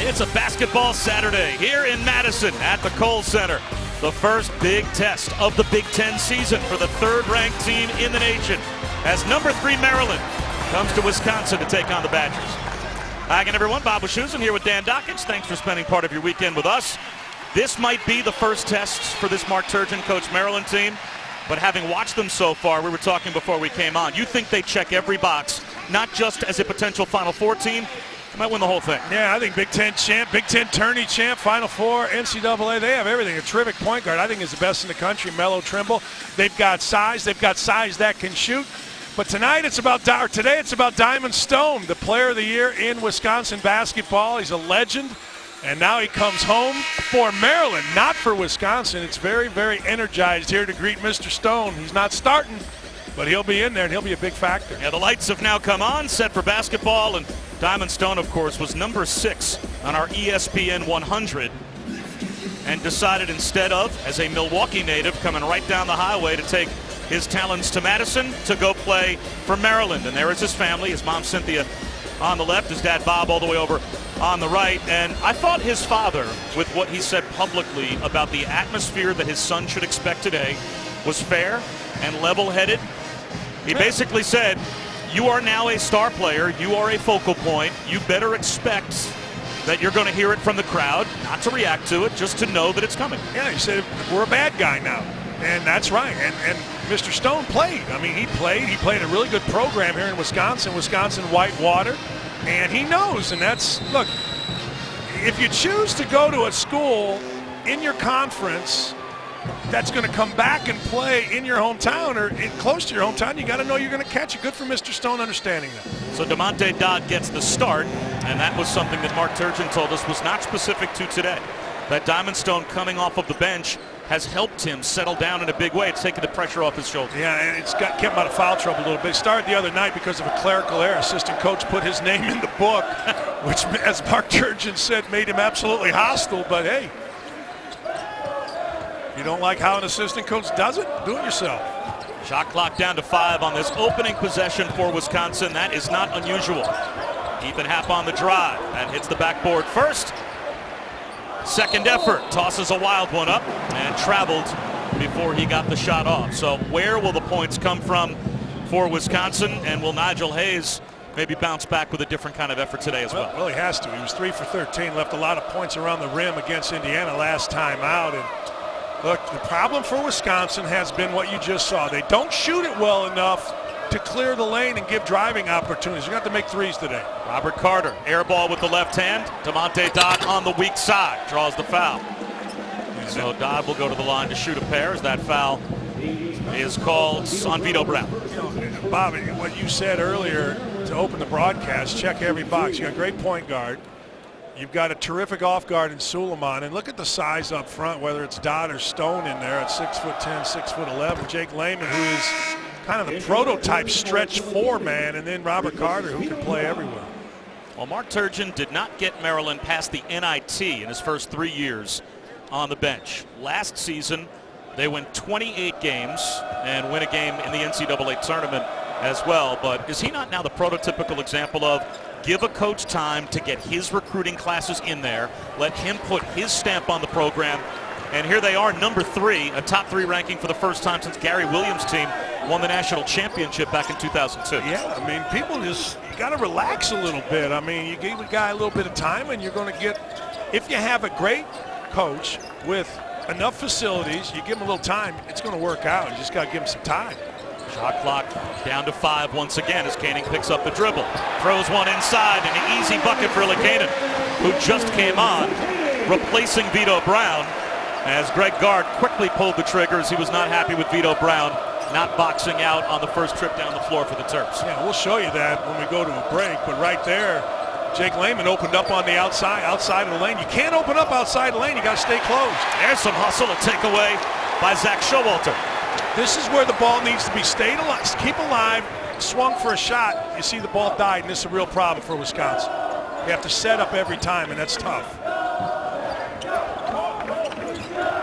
It's a basketball Saturday here in Madison at the Kohl Center. The first big test of the Big Ten season for the third-ranked team in the nation as number 3 Maryland comes to Wisconsin to take on the Badgers. Hi again, everyone. Bob Wischusen here with Dan Dockich. Thanks for spending part of your weekend with us. This might be the first test for this Mark Turgeon coach Maryland team, but having watched them so far, we were talking before we came on, you think they check every box, not just as a potential Final Four team, they might win the whole thing. Yeah, I think Big Ten champ, Big Ten tourney champ, Final Four, NCAA, they have everything. A terrific point guard, I think, is the best in the country, Melo Trimble. They've got size that can shoot. But today it's about Diamond Stone, the player of the year in Wisconsin basketball. He's a legend, and now he comes home for Maryland, not for Wisconsin. It's very, very energized here to greet Mr. Stone. He's not starting, but he'll be in there, and he'll be a big factor. Yeah, the lights have now come on, set for basketball, and Diamond Stone, of course, was number 6 on our ESPN 100 and decided instead of, as a Milwaukee native, coming right down the highway to take his talents to Madison to go play for Maryland. And there is his family, his mom Cynthia on the left, his dad Bob all the way over on the right. And I thought his father, with what he said publicly about the atmosphere that his son should expect today, was fair and level-headed. He basically said, you are now a star player, you are a focal point, you better expect that you're going to hear it from the crowd, not to react to it, just to know that it's coming. Yeah, he said, we're a bad guy now. And that's right. And Mr. Stone played. I mean, he played a really good program here in Wisconsin, Whitewater. And he knows, and that's, look, if you choose to go to a school in your conference that's going to come back and play in your hometown or close to your hometown, you got to know you're going to catch it. Good for Mr. Stone understanding that. So DeMonte Dodd gets the start, and that was something that Mark Turgeon told us was not specific to today. That Diamond Stone coming off of the bench has helped him settle down in a big way. It's taken the pressure off his shoulders. Yeah, and it's kept him out of foul trouble a little bit. It started the other night because of a clerical error. Assistant coach put his name in the book, which, as Mark Turgeon said, made him absolutely hostile. But hey, you don't like how an assistant coach does it? Do it yourself. Shot clock down to 5 on this opening possession for Wisconsin. That is not unusual. Ethan Happ on the drive. That hits the backboard first. Second effort, tosses a wild one up and traveled before he got the shot off. So where will the points come from for Wisconsin, and will Nigel Hayes maybe bounce back with a different kind of effort today as well? Well, he has to. He was 3 for 13, left a lot of points around the rim against Indiana last time out. And look, the problem for Wisconsin has been what you just saw. They don't shoot it well enough to clear the lane and give driving opportunities. You got to make threes today. Robert Carter, air ball with the left hand. DeMonte Dodd on the weak side, draws the foul. So Dodd will go to the line to shoot a pair as that foul is called on Vito Brown. Bobby, what you said earlier to open the broadcast, check every box. You got a great point guard. You've got a terrific off guard in Suleiman, and look at the size up front, whether it's Dodd or Stone in there at 6'10", 6'11". Jake Layman, who is kind of the prototype stretch 4 man, and then Robert Carter, who can play everywhere. Well, Mark Turgeon did not get Maryland past the NIT in his first 3 years on the bench. Last season, they win 28 games and win a game in the NCAA tournament as well. But is he not now the prototypical example of give a coach time to get his recruiting classes in there, let him put his stamp on the program, and here they are, number 3, a top 3 ranking for the first time since Gary Williams' team won the national championship back in 2002. Yeah, I mean, people just, you got to relax a little bit. I mean, you give a guy a little bit of time and you're going to get, if you have a great coach with enough facilities, you give him a little time, it's going to work out. You just got to give him some time. Shot clock down to 5 once again as Koenig picks up the dribble. Throws one inside, and an easy bucket for Lekanen, who just came on, replacing Vito Brown, as Greg Gard quickly pulled the trigger as he was not happy with Vito Brown not boxing out on the first trip down the floor for the Terps. Yeah, we'll show you that when we go to a break, but right there, Jake Layman opened up on the outside of the lane. You can't open up outside the lane, you got to stay closed. There's some hustle, a takeaway by Zach Showalter. This is where the ball needs to be stayed alive, keep alive, swung for a shot. You see the ball died, and this is a real problem for Wisconsin. You have to set up every time, and that's tough.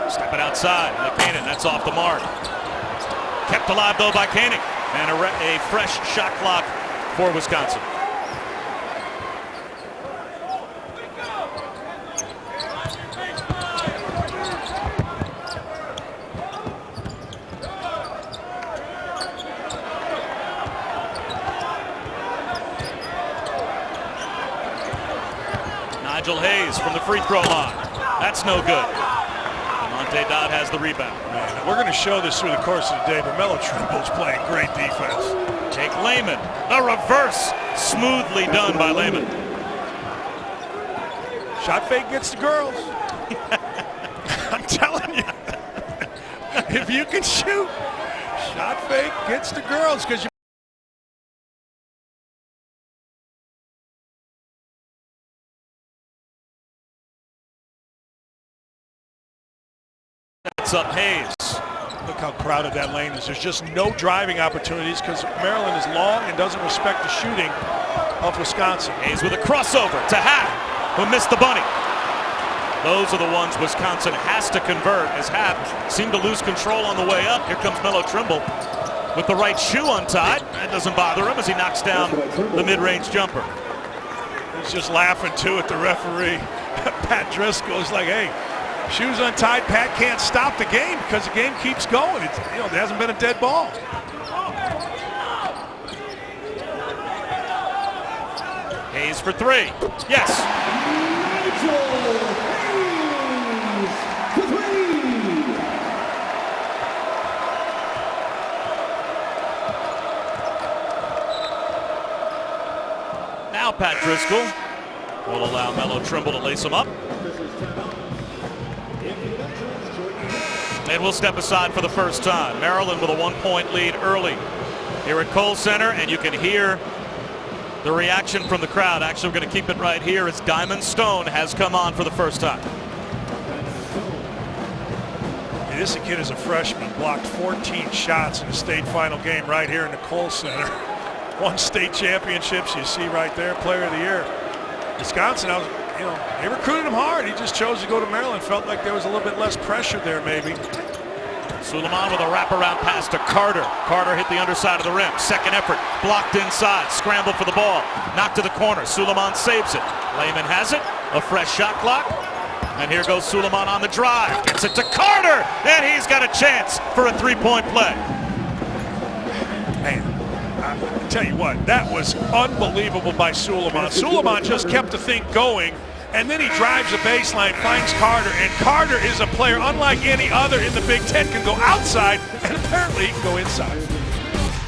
Step it outside, Lekanen, that's off the mark. Kept alive though by Koenig, and a fresh shot clock for Wisconsin. Nigel Hayes from the free throw line. That's no good. Lamonte Dodd has the rebound. Man, we're going to show this through the course of the day, but Melo Trimble's playing great defense. Jake Layman, the reverse, smoothly done by Layman. Shot fake gets the girls. I'm telling you. If you can shoot, shot fake gets the girls because you. That's up Hayes. Look how crowded that lane is. There's just no driving opportunities because Maryland is long and doesn't respect the shooting of Wisconsin. Hayes with a crossover to Happ, who missed the bunny. Those are the ones Wisconsin has to convert as Happ seemed to lose control on the way up. Here comes Melo Trimble with the right shoe untied. That doesn't bother him as he knocks down the mid-range jumper. He's just laughing too at the referee. Pat Driscoll is like, hey, shoes untied. Pat can't stop the game because the game keeps going. There hasn't been a dead ball. Hayes for three. Yes. Now Pat Driscoll will allow Melo Trimble to lace him up. And we'll step aside for the first time. Maryland with a 1-point lead early here at Kohl Center, and you can hear the reaction from the crowd. Actually, we're going to keep it right here as Diamond Stone has come on for the first time. Hey, this kid is a freshman, blocked 14 shots in a state final game right here in the Kohl Center. Won state championships, you see right there, player of the year. Wisconsin, they recruited him hard. He just chose to go to Maryland. Felt like there was a little bit less pressure there, maybe. Suleiman with a wraparound pass to Carter. Carter hit the underside of the rim. Second effort, blocked inside, scrambled for the ball. Knocked to the corner. Suleiman saves it. Layman has it. A fresh shot clock. And here goes Suleiman on the drive. Gets it to Carter, and he's got a chance for a three-point play. Man, I tell you what, that was unbelievable by Suleiman. Suleiman just kept the thing going, and then he drives the baseline, finds Carter, and Carter is a player unlike any other in the Big Ten. Can go outside, and apparently he can go inside.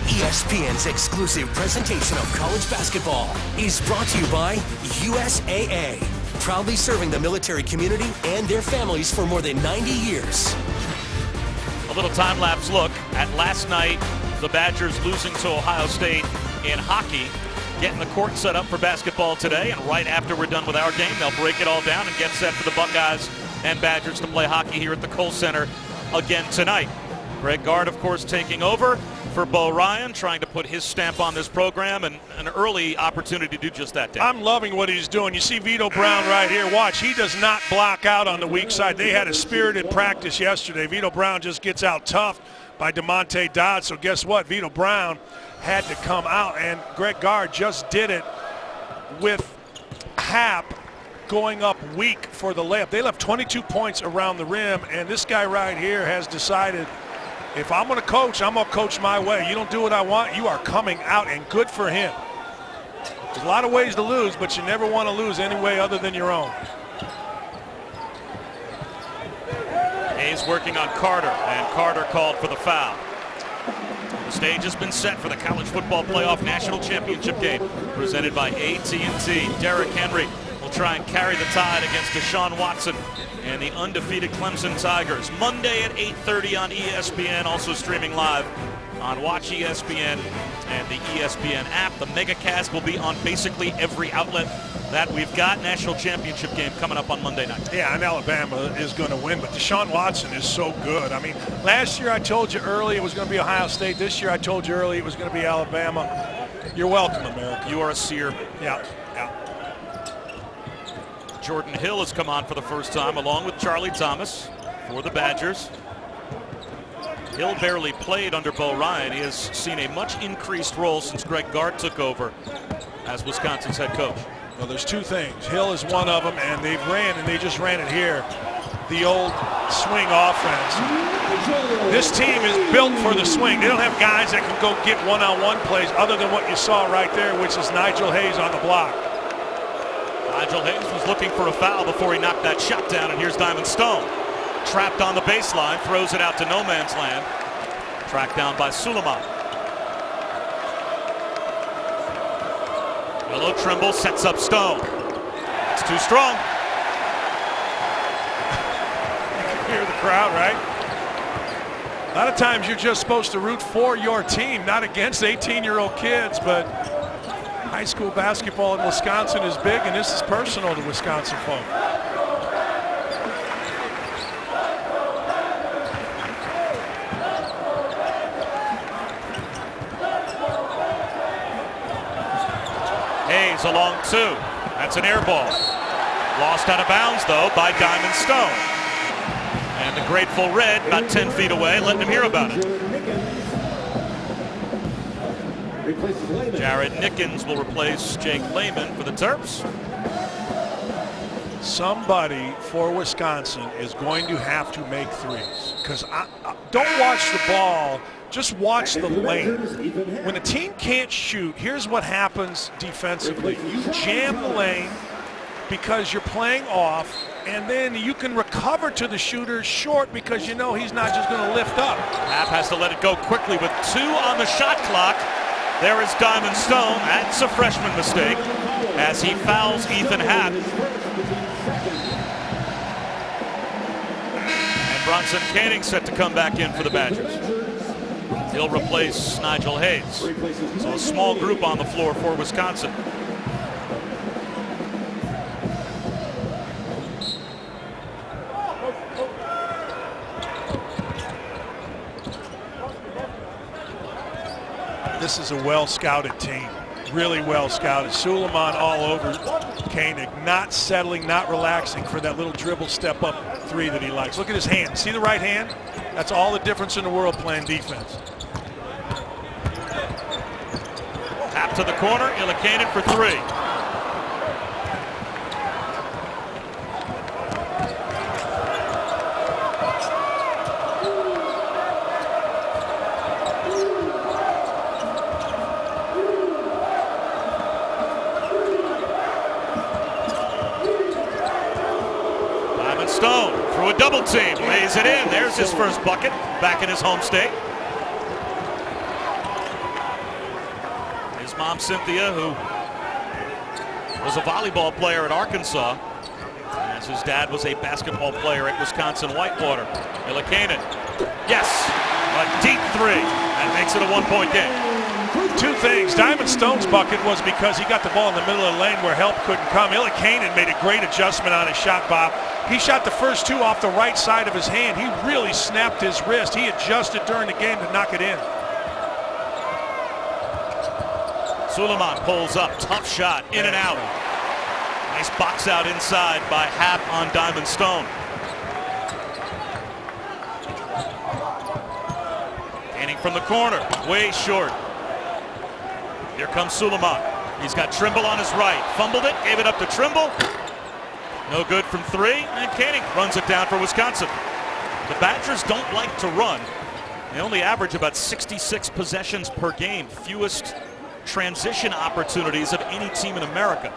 ESPN's exclusive presentation of college basketball is brought to you by USAA, proudly serving the military community and their families for more than 90 years. A little time-lapse look at last night, the Badgers losing to Ohio State in hockey, getting the court set up for basketball today, and right after we're done with our game, they'll break it all down and get set for the Buckeyes and Badgers to play hockey here at the Kohl Center again tonight. Greg Gard, of course, taking over for Bo Ryan, trying to put his stamp on this program, and an early opportunity to do just that, Dan. I'm loving what he's doing. You see Vito Brown right here. Watch, he does not block out on the weak side. They had a spirited practice yesterday. Vito Brown just gets out tough by DeMonte Dodd. So guess what? Vito Brown had to come out, and Greg Gard just did it with Happ going up weak for the layup. They left 22 points around the rim, and this guy right here has decided, if I'm going to coach, I'm going to coach my way. You don't do what I want, you are coming out, and good for him. There's a lot of ways to lose, but you never want to lose any way other than your own. Hayes working on Carter, and Carter called for the foul. The stage has been set for the College Football Playoff National Championship game presented by AT&T. Derrick Henry will try and carry the tide against Deshaun Watson and the undefeated Clemson Tigers. Monday at 8:30 on ESPN, also streaming live on Watch ESPN and the ESPN app. The MegaCast will be on basically every outlet that we've got. National championship game coming up on Monday night. Yeah, and Alabama is going to win, but Deshaun Watson is so good. I mean, last year I told you early it was going to be Ohio State. This year I told you early it was going to be Alabama. You're welcome, America. You are a seer. Yeah. Jordan Hill has come on for the first time along with Charlie Thomas for the Badgers. Hill barely played under Bo Ryan. He has seen a much increased role since Greg Gard took over as Wisconsin's head coach. Well, there's two things. Hill is one of them, and they just ran it here. The old swing offense. This team is built for the swing. They don't have guys that can go get one-on-one plays other than what you saw right there, which is Nigel Hayes on the block. Nigel Hayes was looking for a foul before he knocked that shot down, and here's Diamond Stone. Trapped on the baseline, throws it out to no man's land. Tracked down by Suleiman. Willow Trimble sets up Stone. It's too strong. You can hear the crowd, right? A lot of times you're just supposed to root for your team, not against 18-year-old kids, but high school basketball in Wisconsin is big, and this is personal to Wisconsin folk. Hayes along 2. That's an air ball. Lost out of bounds, though, by Diamond Stone. And the Grateful Red about 10 feet away, letting him hear about it. Jared Nickens will replace Jake Lehman for the Terps. Somebody for Wisconsin is going to have to make threes, because don't watch the ball, just watch the lane. When a team can't shoot, here's what happens defensively. You jam the lane because you're playing off, and then you can recover to the shooter short because you know he's not just going to lift up. Happ has to let it go quickly with 2 on the shot clock. There is Diamond Stone. That's a freshman mistake as he fouls Ethan Happ. And Bronson Koenig set to come back in for the Badgers. He'll replace Nigel Hayes. So a small group on the floor for Wisconsin. This is a well-scouted team, really well-scouted. Suleiman all over Koenig, not settling, not relaxing for that little dribble step-up 3 that he likes. Look at his hand. See the right hand? That's all the difference in the world playing defense. Happ to the corner, Ilikainen for 3. Stone through a double team, lays it in. There's his first bucket back in his home state. His mom, Cynthia, who was a volleyball player at Arkansas, as his dad was a basketball player at Wisconsin Whitewater. Ilikainen, yes, a deep 3. That makes it a 1-point game. 2 things. Diamond Stone's bucket was because he got the ball in the middle of the lane where help couldn't come. Ilikainen made a great adjustment on his shot, Bob. He shot the first 2 off the right side of his hand. He really snapped his wrist. He adjusted during the game to knock it in. Suleiman pulls up, tough shot, in and out. Nice box out inside by Happ on Diamond Stone. Koenig from the corner, way short. Here comes Suleiman. He's got Trimble on his right. Fumbled it, gave it up to Trimble. No good from 3, and Koenig runs it down for Wisconsin. The Badgers don't like to run. They only average about 66 possessions per game, fewest transition opportunities of any team in America.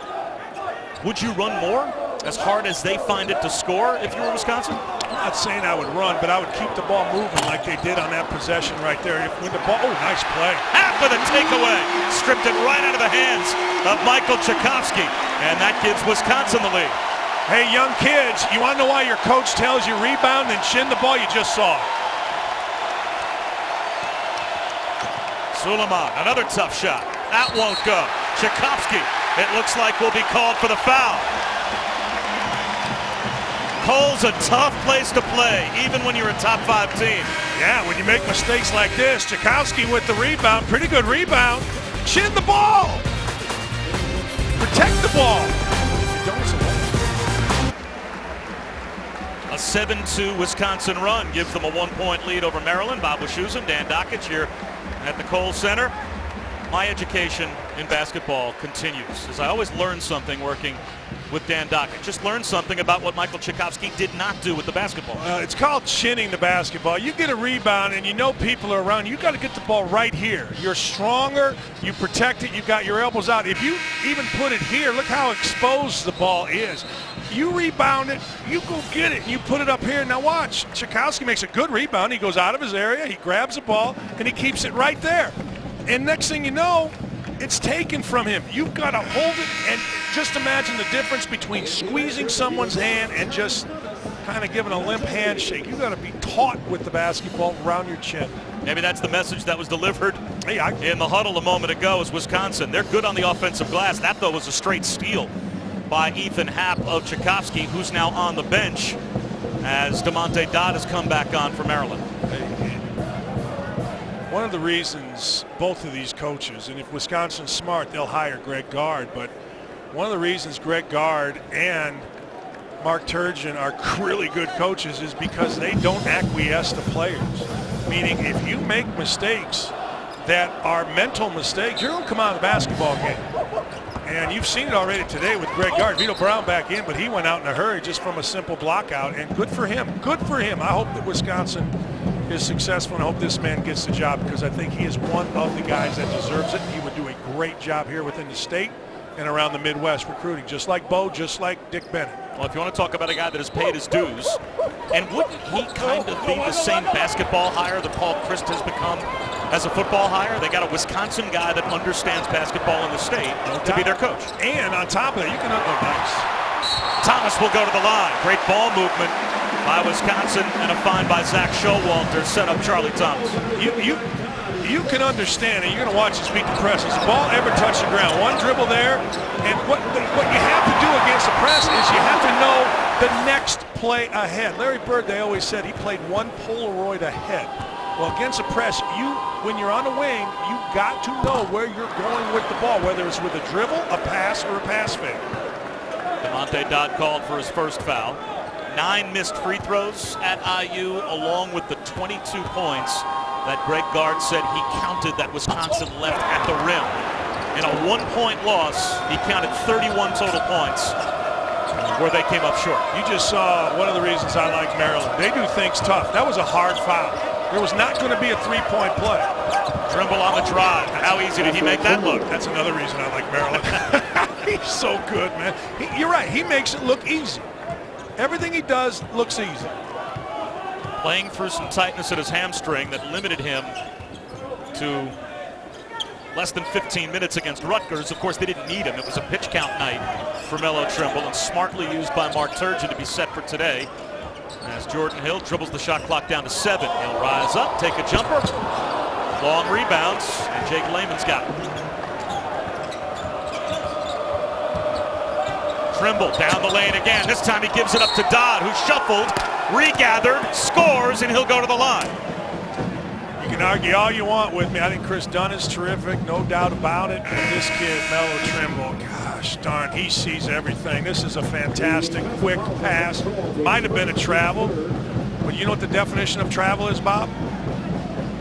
Would you run more, as hard as they find it to score if you were Wisconsin? I'm not saying I would run, but I would keep the ball moving like they did on that possession right there. When the ball, oh, nice play. Happ with a takeaway. Stripped it right out of the hands of Michael Tchaikovsky, and that gives Wisconsin the lead. Hey, young kids, you want to know why your coach tells you rebound and shin the ball? You just saw. Suleiman, another tough shot. That won't go. Tchaikovsky, it looks like will be called for the foul. Cole's a tough place to play, even when you're a top 5 team. Yeah, when you make mistakes like this, Tchaikovsky with the rebound, pretty good rebound. Chin the ball. Protect the ball. A 7-2 Wisconsin run gives them a 1-point lead over Maryland. Bob Wischusen, Dan Dakich here at the Kohl Center. my education in basketball continues, as I always learn something working with Dan Dockett. Just learned something about what Michael Tchaikovsky did not do with the basketball. It's called chinning the basketball. You get a rebound and you know people are around. You got to get the ball right here. You're stronger. You protect it. You got your elbows out. If you even put it here, look how exposed the ball is. You rebound it, you go get it, and you put it up here. Now watch, Tchaikovsky makes a good rebound. He goes out of his area, he grabs the ball, and he keeps it right there. And next thing you know, it's taken from him. You've got to hold it, and just imagine the difference between squeezing someone's hand and just kind of giving a limp handshake. You've got to be taut with the basketball around your chin. Maybe that's the message that was delivered in the huddle a moment ago is Wisconsin. They're good on the offensive glass. That, though, was a straight steal by Ethan Happ of Tchaikovsky, who's now on the bench as Damonte Dodd has come back on for Maryland. One of the reasons both of these coaches, and if Wisconsin's smart, they'll hire Greg Gard, but one of the reasons Greg Gard and Mark Turgeon are really good coaches is because they don't acquiesce to players. Meaning if you make mistakes that are mental mistakes, you're going to come out of the basketball game. And you've seen it already today with Greg Gard. Vito Brown back in, but he went out in a hurry just from a simple block out, and good for him. Good for him. I hope that Wisconsin is successful, and I hope this man gets the job because I think he is one of the guys that deserves it. He would do a great job here within the state and around the Midwest recruiting, just like Bo, just like Dick Bennett. Well, if you want to talk about a guy that has paid his dues, and wouldn't he kind of be the same basketball hire that Paul Christ has become as a football hire? They got a Wisconsin guy that understands basketball in the state to be their coach. And on top of that, you can nice. Thomas will go to the line. Great ball movement by Wisconsin, and a find by Zach Showalter set up Charlie Thomas. You can understand, and you're going to watch this beat the press. Has the ball ever touched the ground? One dribble there, and what you have to do against the press is you have to know the next play ahead. Larry Bird, they always said he played one Polaroid ahead. Well, against the press, when you're on the wing, you got to know where you're going with the ball, whether it's with a dribble, a pass, or a pass fake. Damonte Dodd called for his first foul. 9 missed free throws at IU, along with the 22 points that Greg Gard said he counted that Wisconsin left at the rim. In a 1-point loss, he counted 31 total points where they came up short. You just saw one of the reasons I like Maryland. They do things tough. That was a hard foul. There was not going to be a 3-point play. Trimble on the drive. How easy did he make that look? That's another reason I like Maryland. He's so good, man. You're right. He makes it look easy. Everything he does looks easy. Playing through some tightness at his hamstring that limited him to less than 15 minutes against Rutgers. Of course, they didn't need him. It was a pitch count night for Melo Trimble, and smartly used by Mark Turgeon to be set for today. As Jordan Hill dribbles the shot clock down to 7. He'll rise up, take a jumper. Long rebounds, and Jake Layman's got it. Trimble down the lane again. This time he gives it up to Dodd, who shuffled, regathered, scores, and he'll go to the line. You can argue all you want with me. I think Chris Dunn is terrific, no doubt about it. And this kid, Melo Trimble, gosh darn, he sees everything. This is a fantastic, quick pass. Might have been a travel. But you know what the definition of travel is, Bob?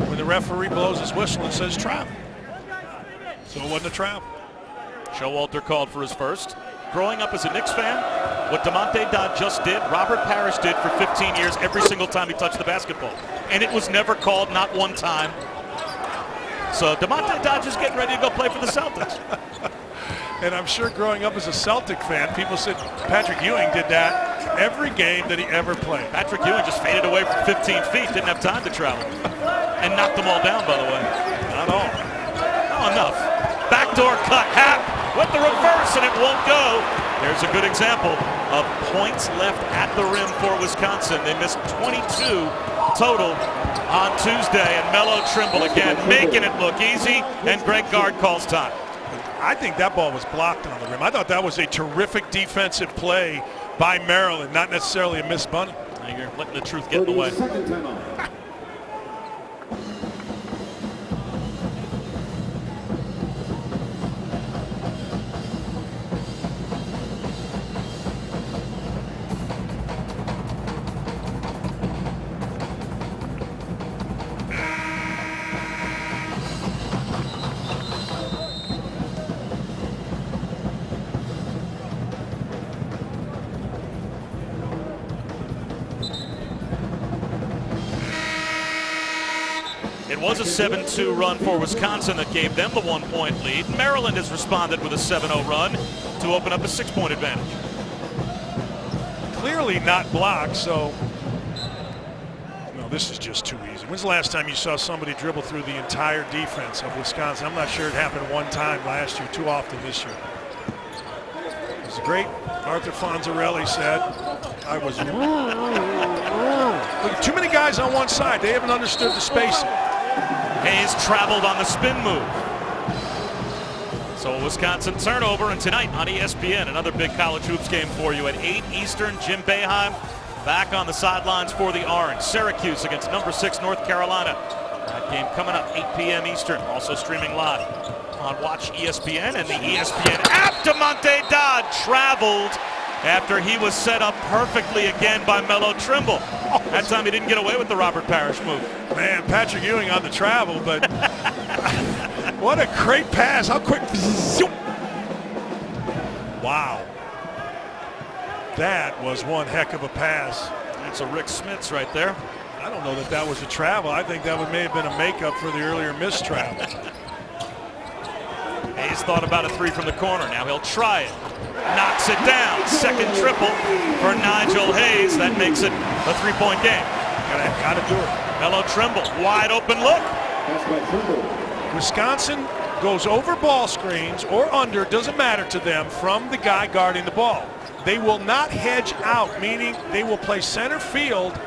When the referee blows his whistle and says travel. So it wasn't a travel. Showalter called for his first. Growing up as a Knicks fan, what Damonte Dodd just did, Robert Parrish did for 15 years every single time he touched the basketball. And it was never called, not one time. So Damonte Dodd just getting ready to go play for the Celtics. And I'm sure growing up as a Celtic fan, people said Patrick Ewing did that every game that he ever played. Patrick Ewing just faded away from 15 feet, didn't have time to travel. And knocked them all down, by the way. Not all. Oh, enough. Backdoor cut, Happ with the reverse, and it won't go. There's a good example of points left at the rim for Wisconsin. They missed 22 total on Tuesday, and Melo Trimble again making it look easy, and Greg Gard calls time. I think that ball was blocked on the rim. I thought that was a terrific defensive play by Maryland, not necessarily a missed bunny. Now you're letting the truth get in the way. was a 7-2 run for Wisconsin that gave them the 1-point lead. Maryland has responded with a 7-0 run to open up a 6-point advantage. Clearly not blocked, so no, this is just too easy. When's the last time you saw somebody dribble through the entire defense of Wisconsin? I'm not sure it happened one time last year, too often this year. It's great. Arthur Fonzarelli said, I was look, too many guys on one side. They haven't understood the spacing. Hayes traveled on the spin move. So a Wisconsin turnover, and tonight on ESPN, another big college hoops game for you at 8 Eastern. Jim Boeheim back on the sidelines for the Orange. Syracuse against number 6 North Carolina. That game coming up 8 p.m. Eastern, also streaming live on Watch ESPN and the ESPN app. DeMonte Dodd traveled after he was set up perfectly again by Melo Trimble. That time he didn't get away with the Robert Parrish move. Man, Patrick Ewing on the travel, but what a great pass. How quick. Wow. That was one heck of a pass. That's a Rick Smits right there. I don't know that that was a travel. I think that may have been a makeup for the earlier missed travel. Hayes thought about a 3 from the corner. Now he'll try it. Knocks it down. Second triple for Nigel Hayes. That makes it a 3-point game. Gotta do it. Melo Trimble, wide open look. Wisconsin goes over ball screens or under, doesn't matter to them, from the guy guarding the ball. They will not hedge out, meaning they will play center field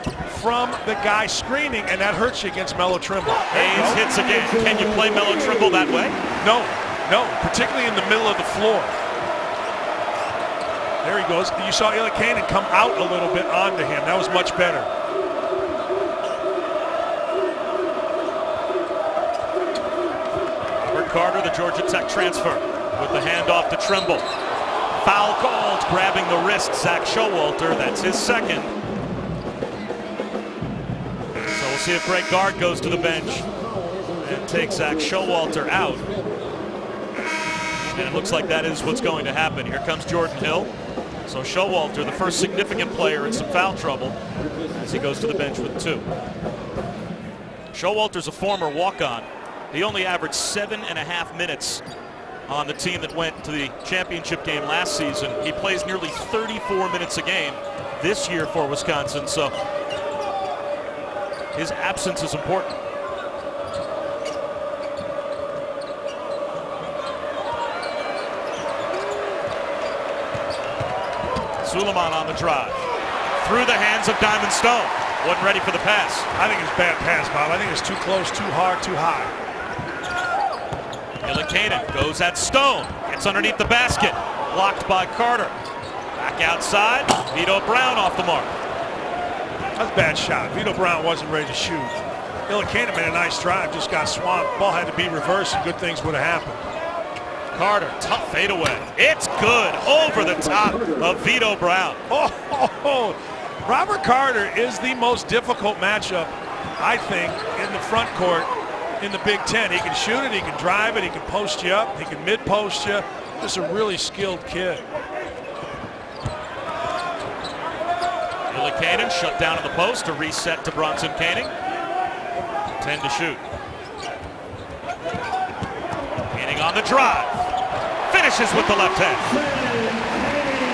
from the guy screening, and that hurts you against Melo Trimble. Hayes hits again. Can you play Melo Trimble that way? No, particularly in the middle of the floor. There he goes. You saw Ilikainen come out a little bit onto him. That was much better. Robert Carter, the Georgia Tech transfer, with the handoff to Trimble. Foul called, grabbing the wrist, Zach Showalter. That's his second. So we'll see if Greg Gard goes to the bench and takes Zach Showalter out. And it looks like that is what's going to happen. Here comes Jordan Hill. So Showalter, the first significant player in some foul trouble, as he goes to the bench with 2. Showalter's a former walk-on. He only averaged 7.5 minutes on the team that went to the championship game last season. He plays nearly 34 minutes a game this year for Wisconsin, so his absence is important. Suleiman on the drive. Through the hands of Diamond Stone. Wasn't ready for the pass. I think it's a bad pass, Bob. I think it's too close, too hard, too high. Ilikainen goes at Stone. Gets underneath the basket. Blocked by Carter. Back outside. Vito Brown off the mark. That's a bad shot. Vito Brown wasn't ready to shoot. Ilikainen made a nice drive, just got swamped. Ball had to be reversed and good things would have happened. Carter, tough fadeaway. It's good. Over the top of Vito Brown. Robert Carter is the most difficult matchup, I think, in the front court in the Big Ten. He can shoot it, he can drive it, he can post you up, he can mid-post you. Just a really skilled kid. Ilikainen shut down in the post to reset to Bronson Koenig. 10 to shoot. Koenig on the drive. Finishes with the left hand.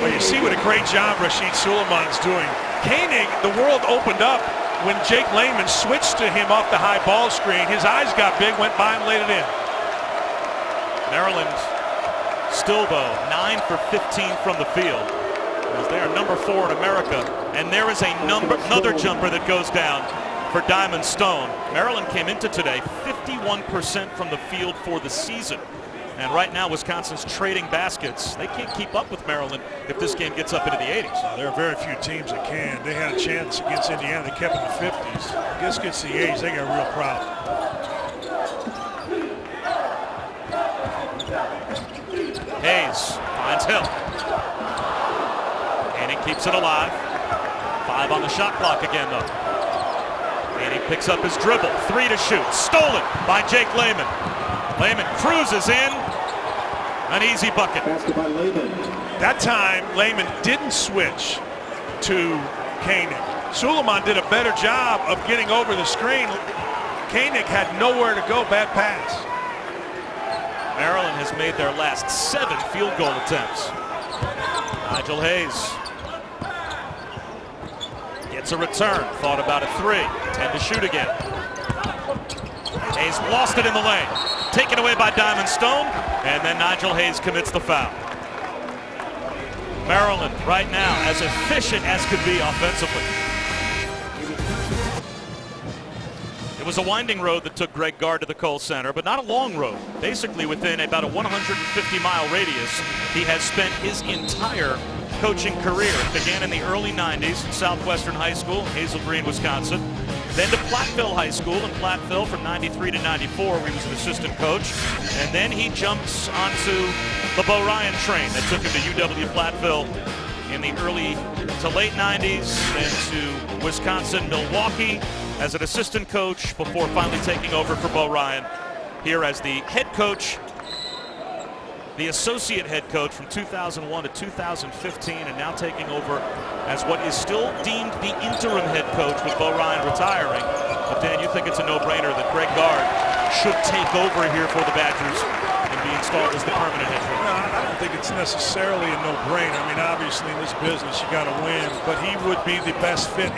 Well, you see what a great job Rasheed Suleiman's doing. Koenig, the world opened up when Jake Layman switched to him off the high ball screen. His eyes got big, went by and laid it in. Maryland still, though, 9 for 15 from the field, as they are number 4 in America. And there is another jumper that goes down for Diamond Stone. Maryland came into today 51% from the field for the season. And right now, Wisconsin's trading baskets. They can't keep up with Maryland if this game gets up into the 80s. There are very few teams that can. They had a chance against Indiana. They kept in the 50s. I guess against the 80s, they got a real problem. Hayes finds Hill. And he keeps it alive. 5 on the shot clock again, though. And he picks up his dribble. 3 to shoot. Stolen by Jake Layman. Layman cruises in. An easy bucket. That time, Layman didn't switch to Koenig. Suleiman did a better job of getting over the screen. Koenig had nowhere to go. Bad pass. Maryland has made their last 7 field goal attempts. Nigel Hayes gets a return. Thought about a 3. 10 to shoot again. Hayes lost it in the lane. Taken away by Diamond Stone. And then Nigel Hayes commits the foul. Maryland right now as efficient as could be offensively. It was a winding road that took Greg Gard to the Kohl Center, but not a long road. Basically within about a 150-mile radius, he has spent his entire coaching career. It began in the early 90s at Southwestern High School in Hazel Green, Wisconsin. Then to Platteville High School in Platteville from 93 to 94, where he was an assistant coach. And then he jumps onto the Bo Ryan train that took him to UW Platteville in the early to late 90s, then to Wisconsin, Milwaukee as an assistant coach before finally taking over for Bo Ryan here as the head coach, the associate head coach from 2001 to 2015, and now taking over as what is still deemed the interim head coach with Bo Ryan retiring. But Dan, you think it's a no-brainer that Greg Gard should take over here for the Badgers and be installed as the permanent head coach? No, I don't think it's necessarily a no-brainer. I mean, obviously in this business you got to win, but he would be the best fit.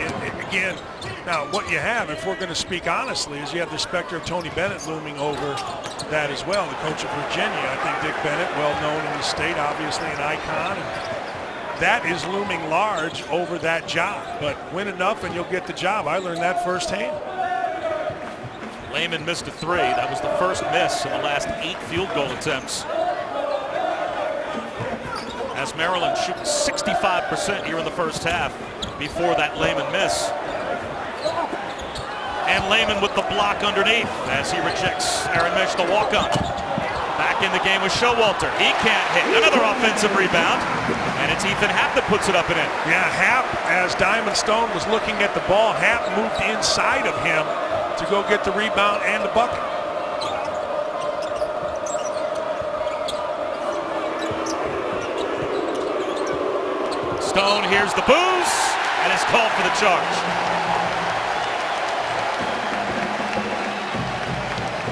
Again, now what you have, if we're going to speak honestly, is you have the specter of Tony Bennett looming over that as well, the coach of Virginia. I think Dick Bennett, well known in the state, obviously an icon, and that is looming large over that job. But win enough and you'll get the job. I learned that firsthand. Lehman missed a 3. That was the first miss in the last 8 field goal attempts. As Maryland shoots 65% here in the first half before that Lehman miss. And Lehman with the block underneath as he rejects Aaron Mish, the walk-on. Back in the game with Showalter. He can't hit. Another offensive rebound. And it's Ethan Happ that puts it up and in. Yeah, Happ, as Diamond Stone was looking at the ball, Happ moved inside of him to go get the rebound and the bucket. Stone hears the booze and is called for the charge.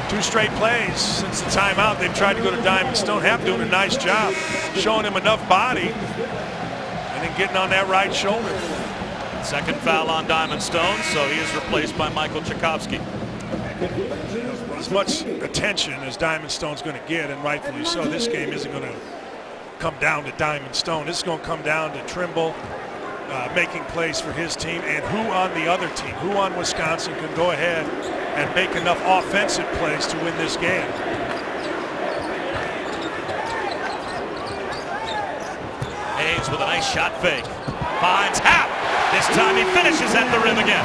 2 straight plays since the timeout. They've tried to go to Diamond Stone. Happ doing a nice job, showing him enough body and then getting on that right shoulder. Second foul on Diamond Stone, so he is replaced by Michael Tchaikovsky. As much attention as Diamond Stone's going to get, and rightfully so, this game isn't going to come down to Diamond Stone. This is going to come down to Trimble making plays for his team, and who on the other team, who on Wisconsin can go ahead and make enough offensive plays to win this game. Hayes with a nice shot fake. Finds Happ. This time he finishes at the rim again.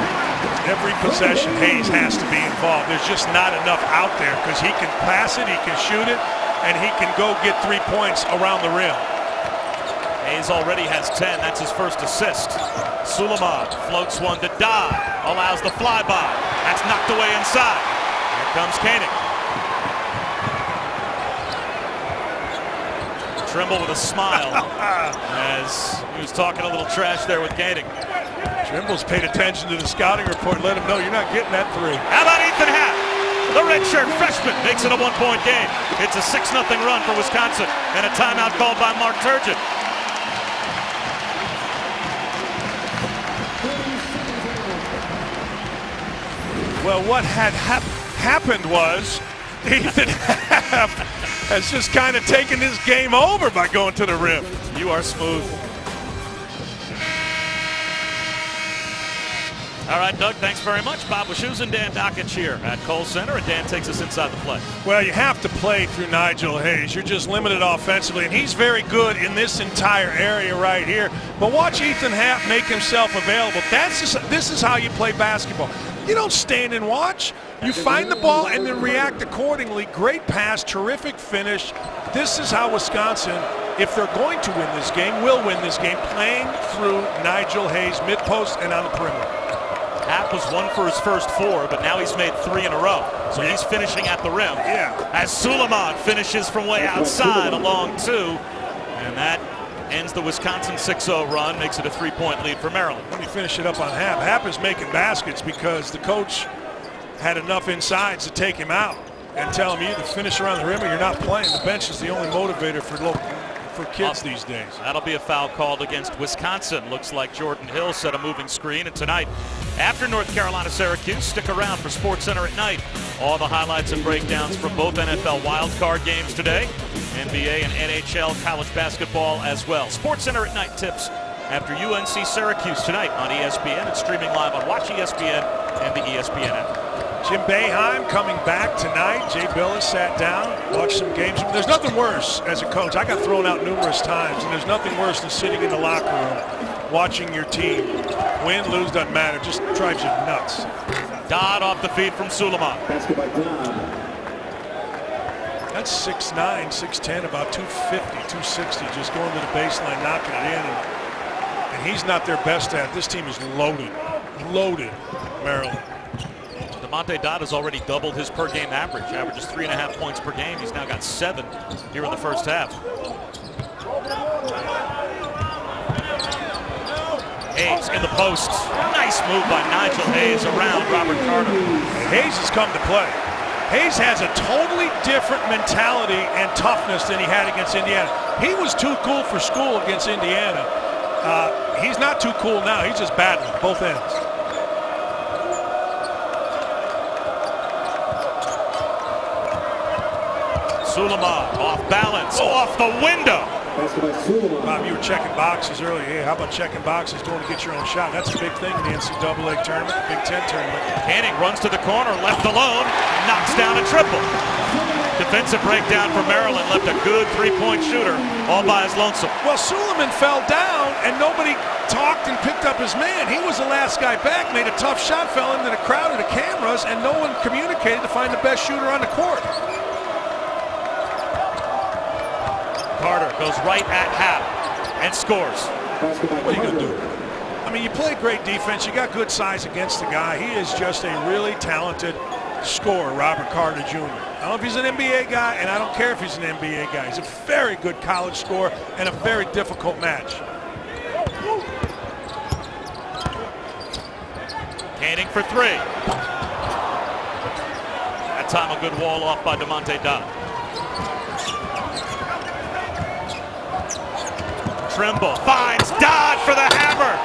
Every possession, Hayes has to be involved. There's just not enough out there because he can pass it, he can shoot it, and he can go get 3 points around the rim. Hayes already has 10. That's his first assist. Suleiman floats one to Dodd. Allows the flyby. That's knocked away inside. Here comes Koenig. Trimble with a smile as he was talking a little trash there with Koenig. Trimble's paid attention to the scouting report. Let him know you're not getting that 3. How about Ethan Happ? The redshirt freshman makes it a 1-point game. It's a 6-0 run for Wisconsin and a timeout called by Mark Turgeon. Well, what had happened was Ethan Happ has just kind of taken his game over by going to the rim. You are smooth. All right, Doug, thanks very much. Bob Wischusen and Dan Dockich here at Kohl Center, and Dan takes us inside the play. Well, you have to play through Nigel Hayes. You're just limited offensively, and he's very good in this entire area right here. But watch Ethan Happ make himself available. This is how you play basketball. You don't stand and watch. You find the ball and then react accordingly. Great pass, terrific finish. This is how Wisconsin, if they're going to win this game, will win this game, playing through Nigel Hayes, mid-post and on the perimeter. Happ was 1 for his first 4, but now he's made 3 in a row. So he's finishing at the rim. Yeah. As Suleiman finishes from way outside along 2. And that ends the Wisconsin 6-0 run, makes it a 3-point lead for Maryland. Let me finish it up on Happ. Happ is making baskets because the coach had enough insides to take him out and tell him you either finish around the rim or you're not playing. The bench is the only motivator for kids these days. That'll be a foul called against Wisconsin. Looks like Jordan Hill set a moving screen. And tonight, after North Carolina-Syracuse, stick around for SportsCenter at night. All the highlights and breakdowns from both NFL wildcard games today, NBA and NHL college basketball as well. SportsCenter at night tips after UNC Syracuse tonight on ESPN. It's streaming live on Watch ESPN and the ESPN app. Jim Boeheim coming back tonight. Jay Billis sat down, watched some games. There's nothing worse as a coach. I got thrown out numerous times, and there's nothing worse than sitting in the locker room watching your team win, lose, doesn't matter. Just drives you nuts. Dodd off the feed from Suleiman. That's 6'9", 6'10", about 250, 260, just going to the baseline, knocking it in. And he's not their best at it. This team is loaded, Maryland. Damonte Dodd has already doubled his per-game average. Averages 3.5 points per game. He's now got 7 here in the first half. Hayes in the post. Nice move by Nigel Hayes around Robert Carter. Hayes has come to play. Hayes has a totally different mentality and toughness than he had against Indiana. He was too cool for school against Indiana. He's not too cool now. He's just battling both ends. Suleiman off balance, off the window. Bob, you were checking boxes earlier. Hey, how about checking boxes, going to get your own shot? That's a big thing in the NCAA tournament, Big Ten tournament. Canning runs to the corner, left alone, knocks down a triple. Defensive breakdown for Maryland, left a good three-point shooter all by his lonesome. Well, Suleiman fell down, and nobody talked and picked up his man. He was the last guy back, made a tough shot, fell into the crowd of the cameras, and no one communicated to find the best shooter on the court. Carter goes right at half and scores. What are you going to do? I mean, you play great defense. You got good size against the guy. He is just a really talented scorer, Robert Carter Jr. I don't know if he's an NBA guy, and I don't care if he's an NBA guy. He's a very good college scorer and a very difficult match. Canning for 3. That time a good wall off by Damonte Dodd. Trimble finds Dodd for the hammer.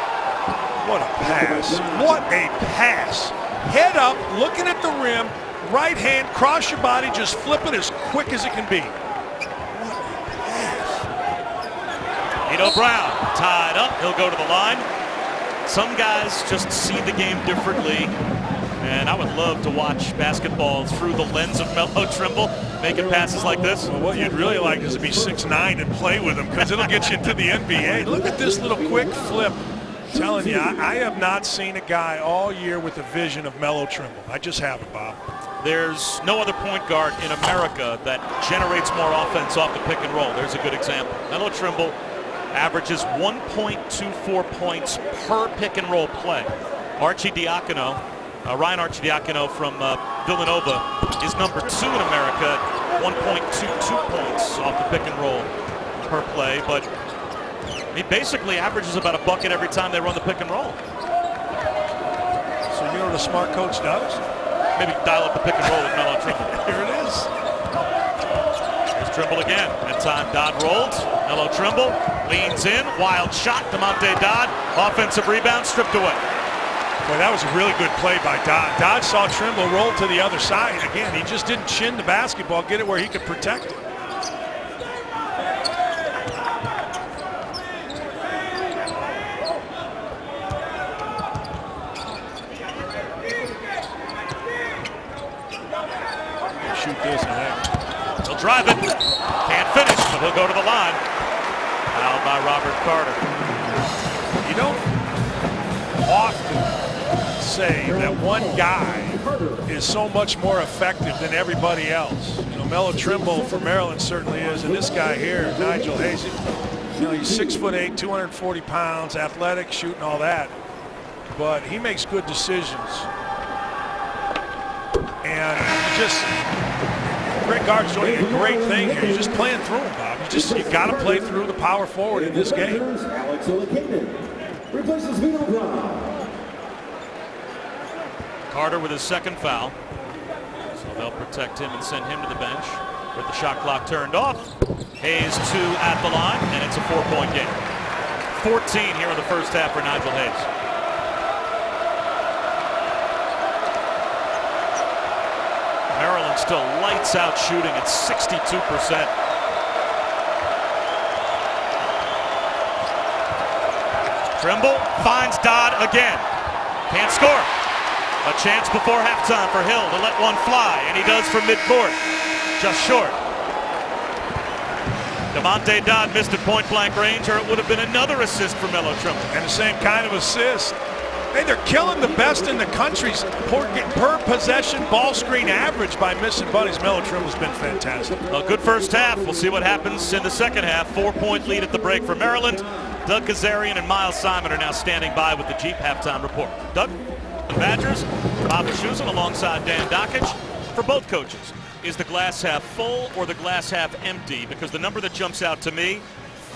What a pass. What a pass. Head up, looking at the rim, right hand, cross your body, just flip it as quick as it can be. What a pass. Nino Brown tied up. He'll go to the line. Some guys just see the game differently. And I would love to watch basketball through the lens of Melo Trimble, making passes like this. Well, what you'd really like is to be 6'9" and play with him, because it'll get you into the NBA. Look at this little quick flip. I'm telling you, I have not seen a guy all year with the vision of Melo Trimble. I just haven't, Bob. There's no other point guard in America that generates more offense off the pick and roll. There's a good example. Melo Trimble averages 1.24 points per pick and roll play. Ryan Arcidiacono from Villanova is number 2 in America, 1.22 points off the pick and roll per play, but he basically averages about a bucket every time they run the pick and roll. So you know what a smart coach does? Maybe dial up the pick and roll with Melo Trimble. Here it is. Here's Trimble again. That time Dodd rolled. Melo Trimble leans in, wild shot. Damonte Dodd, offensive rebound, stripped away. Boy, that was a really good play by Dodd. Dodd saw Trimble roll to the other side. Again, he just didn't chin the basketball, get it where he could protect it. Shoot this and that. He'll drive it. Can't finish, but he'll go to the line. Fouled by Robert Carter. You don't often say that one guy is so much more effective than everybody else. You know, Melo Trimble for Maryland certainly is, and this guy here, Nigel Hayes, you know, he's 6'8", 240 pounds, athletic, shooting all that, but he makes good decisions. And just great guards doing a great thing here. You're just playing through him, Bob. You got to play through the power forward in this game. Alex Olakainen replaces Vito Brown. Carter with his second foul. So they'll protect him and send him to the bench with the shot clock turned off. Hayes 2 at the line, and it's a 4-point game. 14 here in the first half for Nigel Hayes. Maryland still lights out shooting at 62%. Trimble finds Dodd again. Can't score. A chance before halftime for Hill to let one fly, and he does from midcourt. Just short. Demonte Dodd missed at point-blank range, or it would have been another assist for Melo Trimble. And the same kind of assist. Hey, they're killing the best in the country's per possession ball screen average by missing buddies. Melo Trimble's been fantastic. A good first half. We'll see what happens in the second half. 4-point lead at the break for Maryland. Doug Kazarian and Miles Simon are now standing by with the Jeep halftime report. Doug, the Badgers, Bob Wischusen alongside Dan Dakich. For both coaches, is the glass half full or the glass half empty? Because the number that jumps out to me,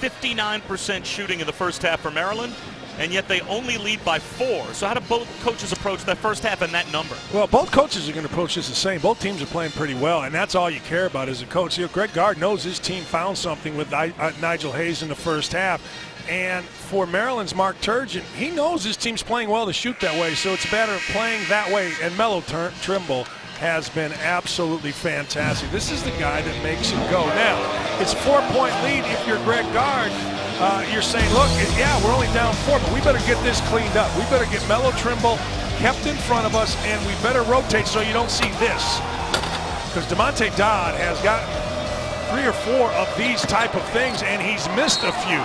59% shooting in the first half for Maryland, and yet they only lead by 4. So how do both coaches approach that first half and that number? Well, both coaches are going to approach this the same. Both teams are playing pretty well, and that's all you care about as a coach. You know, Greg Gard knows his team found something with Nigel Hayes in the first half. And for Maryland's Mark Turgeon, he knows his team's playing well to shoot that way, so it's a matter of playing that way. And Melo Trimble has been absolutely fantastic. This is the guy that makes it go. Now, it's a 4-point lead if you're Greg Gard. You're saying, look, yeah, we're only down 4, but we better get this cleaned up. We better get Melo Trimble kept in front of us, and we better rotate so you don't see this. Because Demonte Dodd has gotten 3 or 4 of these type of things, and he's missed a few.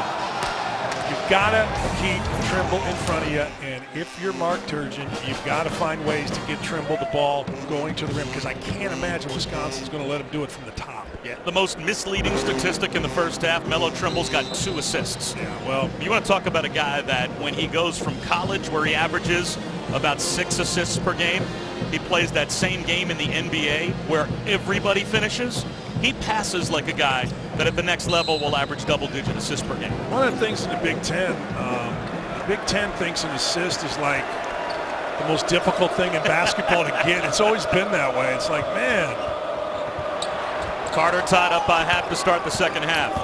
You've got to keep Trimble in front of you, and if you're Mark Turgeon, you've got to find ways to get Trimble the ball going to the rim, because I can't imagine Wisconsin's going to let him do it from the top. Yeah, the most misleading statistic in the first half, Melo Trimble's got 2 assists. Yeah, well, you want to talk about a guy that when he goes from college where he averages about 6 assists per game, he plays that same game in the NBA where everybody finishes. He passes like a guy that at the next level will average double-digit assists per game. One of the things in the Big Ten thinks an assist is like the most difficult thing in basketball to get. It's always been that way. It's like, man. Carter tied up by half to start the second half,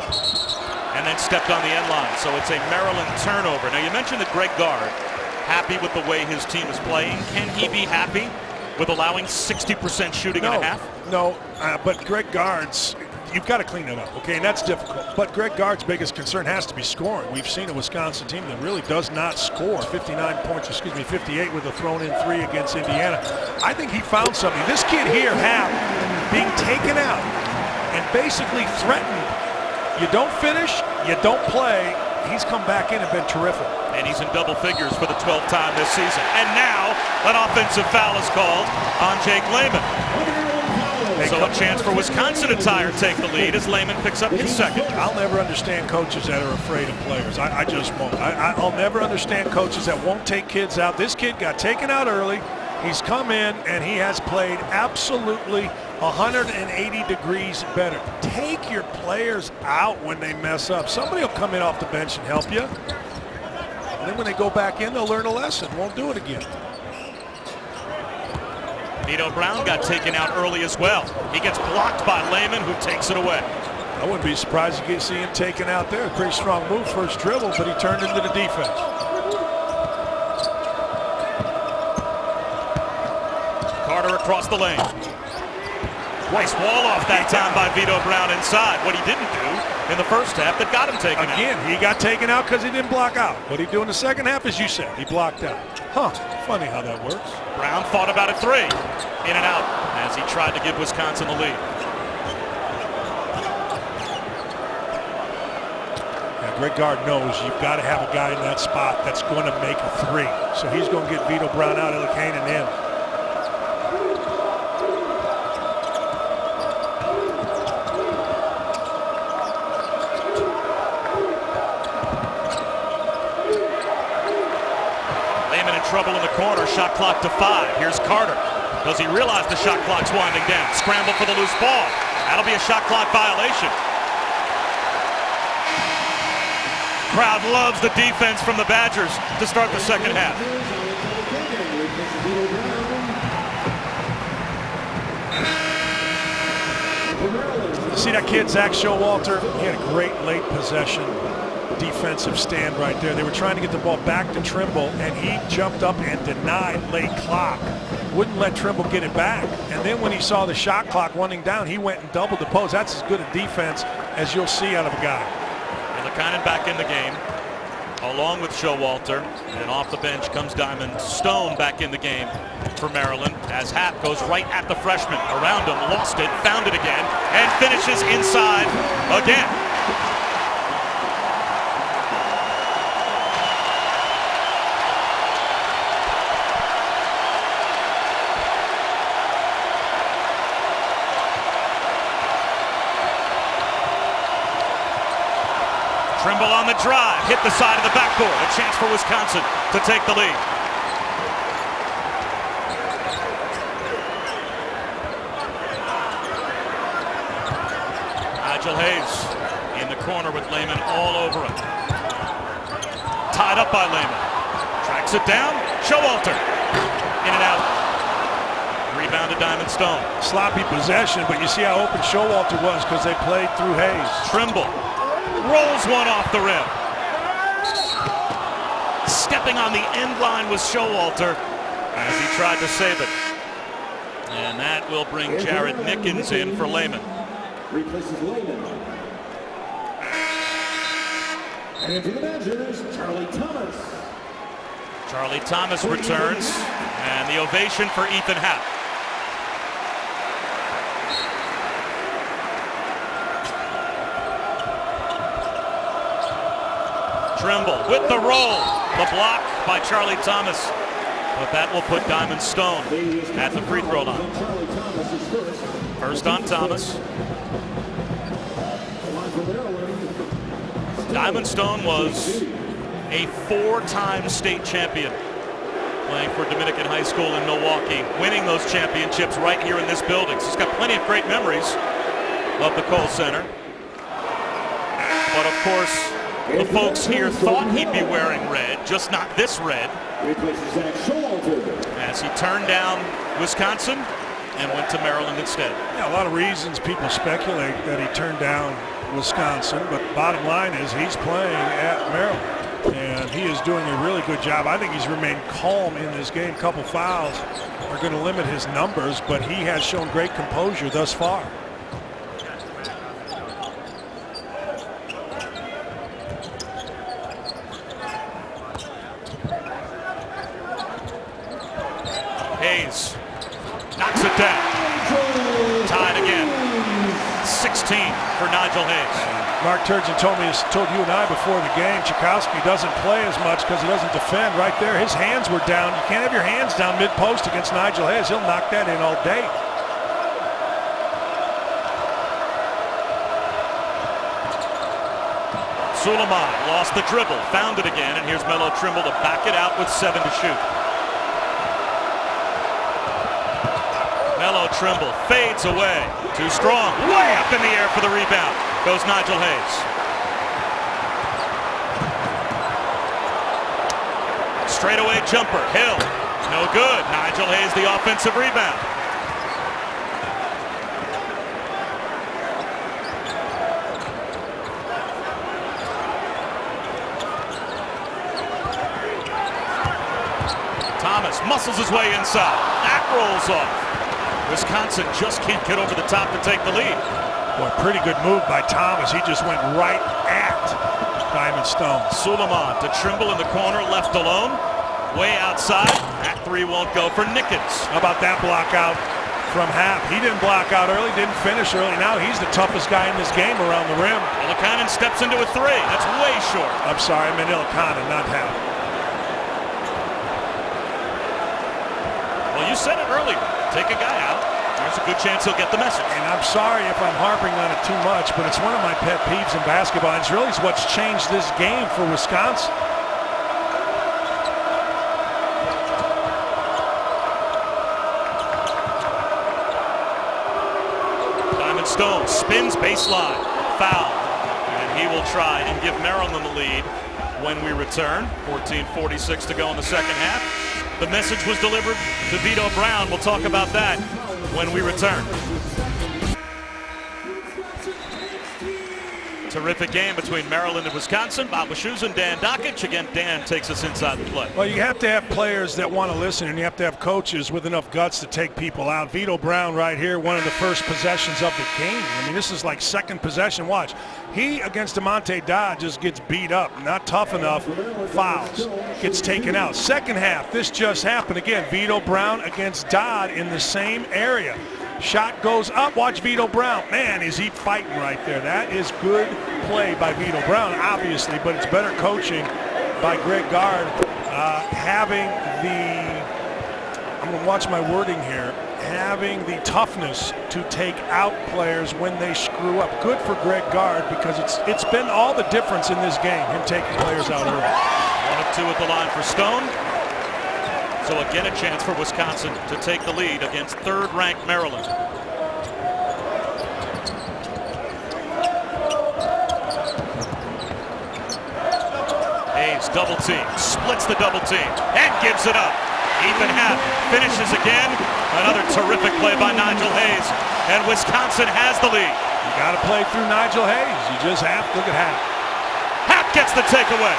and then stepped on the end line. So it's a Maryland turnover. Now, you mentioned that Greg Gard, happy with the way his team is playing. Can he be happy with allowing 60% shooting in a half? No, but Greg Gard's, you've got to clean it up, okay, and that's difficult. But Greg Gard's biggest concern has to be scoring. We've seen a Wisconsin team that really does not score. 58 with a thrown-in 3 against Indiana. I think he found something. This kid here, Hap, being taken out and basically threatened. You don't finish, you don't play. He's come back in and been terrific. And he's in double figures for the 12th time this season. And now an offensive foul is called on Jake Layman. So a chance for Wisconsin to tie or take the lead as Layman picks up his second. I'll never understand coaches that are afraid of players. I just won't. I'll never understand coaches that won't take kids out. This kid got taken out early. He's come in and he has played absolutely 180 degrees better. Take your players out when they mess up. Somebody will come in off the bench and help you. And then when they go back in, they'll learn a lesson. Won't do it again. Vito Brown got taken out early as well. He gets blocked by Layman, who takes it away. I wouldn't be surprised to see him taken out there. Pretty strong move, first dribble, but he turned into the defense. Carter across the lane. Nice wall off that time by Vito Brown inside. What he didn't do in the first half that got him taken out. Again, he got taken out because he didn't block out. What he do in the second half, as you said, he blocked out. Huh, funny how that works. Brown thought about a 3. In and out as he tried to give Wisconsin the lead. Yeah, Greg Gard knows you've got to have a guy in that spot that's going to make a 3. So he's going to get Vito Brown out of the cane and in. Trouble in the corner, shot clock to 5. Here's Carter. Does he realize the shot clock's winding down? Scramble for the loose ball. That'll be a shot clock violation. Crowd loves the defense from the Badgers to start the second half. See that kid, Zach Showalter? He had a great late possession defensive stand right there. They were trying to get the ball back to Trimble, and he jumped up and denied late clock. Wouldn't let Trimble get it back. And then when he saw the shot clock running down, he went and doubled the post. That's as good a defense as you'll see out of a guy. Ilikainen back in the game, along with Showalter. And off the bench comes Diamond Stone back in the game for Maryland as Happ goes right at the freshman. Around him, lost it, found it again, and finishes inside again. Trimble on the drive, hit the side of the backboard. A chance for Wisconsin to take the lead. Nigel Hayes in the corner with Lehman all over him. Tied up by Lehman. Tracks it down. Showalter. In and out. Rebound to Diamond Stone. Sloppy possession, but you see how open Showalter was because they played through Hayes. Trimble rolls one off the rim. Stepping on the end line was Showalter as he tried to save it. And that will bring Jared Nickens in for Lehman. Replaces Lehman. And into the bench is Charlie Thomas. Charlie Thomas returns, and the ovation for Ethan Happ. Trimble with the roll. The block by Charlie Thomas. But that will put Diamond Stone at the free throw line. First on Thomas. Diamond Stone was a 4-time state champion playing for Dominican High School in Milwaukee, winning those championships right here in this building. So he's got plenty of great memories of the Kohl Center. But of course, the folks here thought he'd be wearing red, just not this red, as he turned down Wisconsin and went to Maryland instead. Yeah, a lot of reasons people speculate that he turned down Wisconsin, but bottom line is he's playing at Maryland, and he is doing a really good job. I think he's remained calm in this game. A couple fouls are going to limit his numbers, but he has shown great composure thus far. Hayes knocks it down. Tied again. 16 for Nigel Hayes. Mark Turgeon told you and I before the game, Tchaikovsky doesn't play as much because he doesn't defend. Right there, his hands were down. You can't have your hands down mid-post against Nigel Hayes. He'll knock that in all day. Suleiman lost the dribble, found it again, and here's Melo Trimble to back it out with 7 to shoot. Melo Trimble fades away. Too strong. Way up in the air for the rebound. Goes Nigel Hayes. Straightaway jumper. Hill. No good. Nigel Hayes the offensive rebound. Thomas muscles his way inside. That rolls off. Wisconsin just can't get over the top to take the lead. Boy, pretty good move by Thomas. He just went right at Diamond Stone. Suleiman to Trimble in the corner, left alone. Way outside. That 3 won't go for Nickens. How about that block out from Happ? He didn't block out early, didn't finish early. Now he's the toughest guy in this game around the rim. Ilikainen steps into a 3. That's way short. I'm sorry, I meant Ilikainen, not Happ. Well, you said it earlier. Take a guy out. There's a good chance he'll get the message. And I'm sorry if I'm harping on it too much, but it's one of my pet peeves in basketball. It's really what's changed this game for Wisconsin. Diamond Stone spins baseline. Foul. And he will try and give Maryland the lead when we return. 14:46 to go in the second half. The message was delivered to Vito Brown. We'll talk about that when we return. Terrific game between Maryland and Wisconsin. Bob Wischusen, Dan Dakich. Again, Dan takes us inside the play. Well, you have to have players that want to listen, and you have to have coaches with enough guts to take people out. Vito Brown right here, one of the first possessions of the game. I mean, this is like second possession. Watch. He, against DeMonte Dodd, just gets beat up. Not tough enough. Fouls. Gets taken out. Second half, this just happened again. Vito Brown against Dodd in the same area. Shot goes up. Watch Vito Brown. Man, is he fighting right there. That is good play by Vito Brown, obviously, but it's better coaching by Greg Gard. I'm going to watch my wording here, having the toughness to take out players when they screw up. Good for Greg Gard, because it's been all the difference in this game, him taking players out early. 1 of 2 at the line for Stone. So again, a chance for Wisconsin to take the lead against third-ranked Maryland. Hayes double team, splits the double team, and gives it up. Ethan Happ finishes again. Another terrific play by Nigel Hayes, and Wisconsin has the lead. You got to play through Nigel Hayes. You just have to look at Happ. Happ gets the takeaway.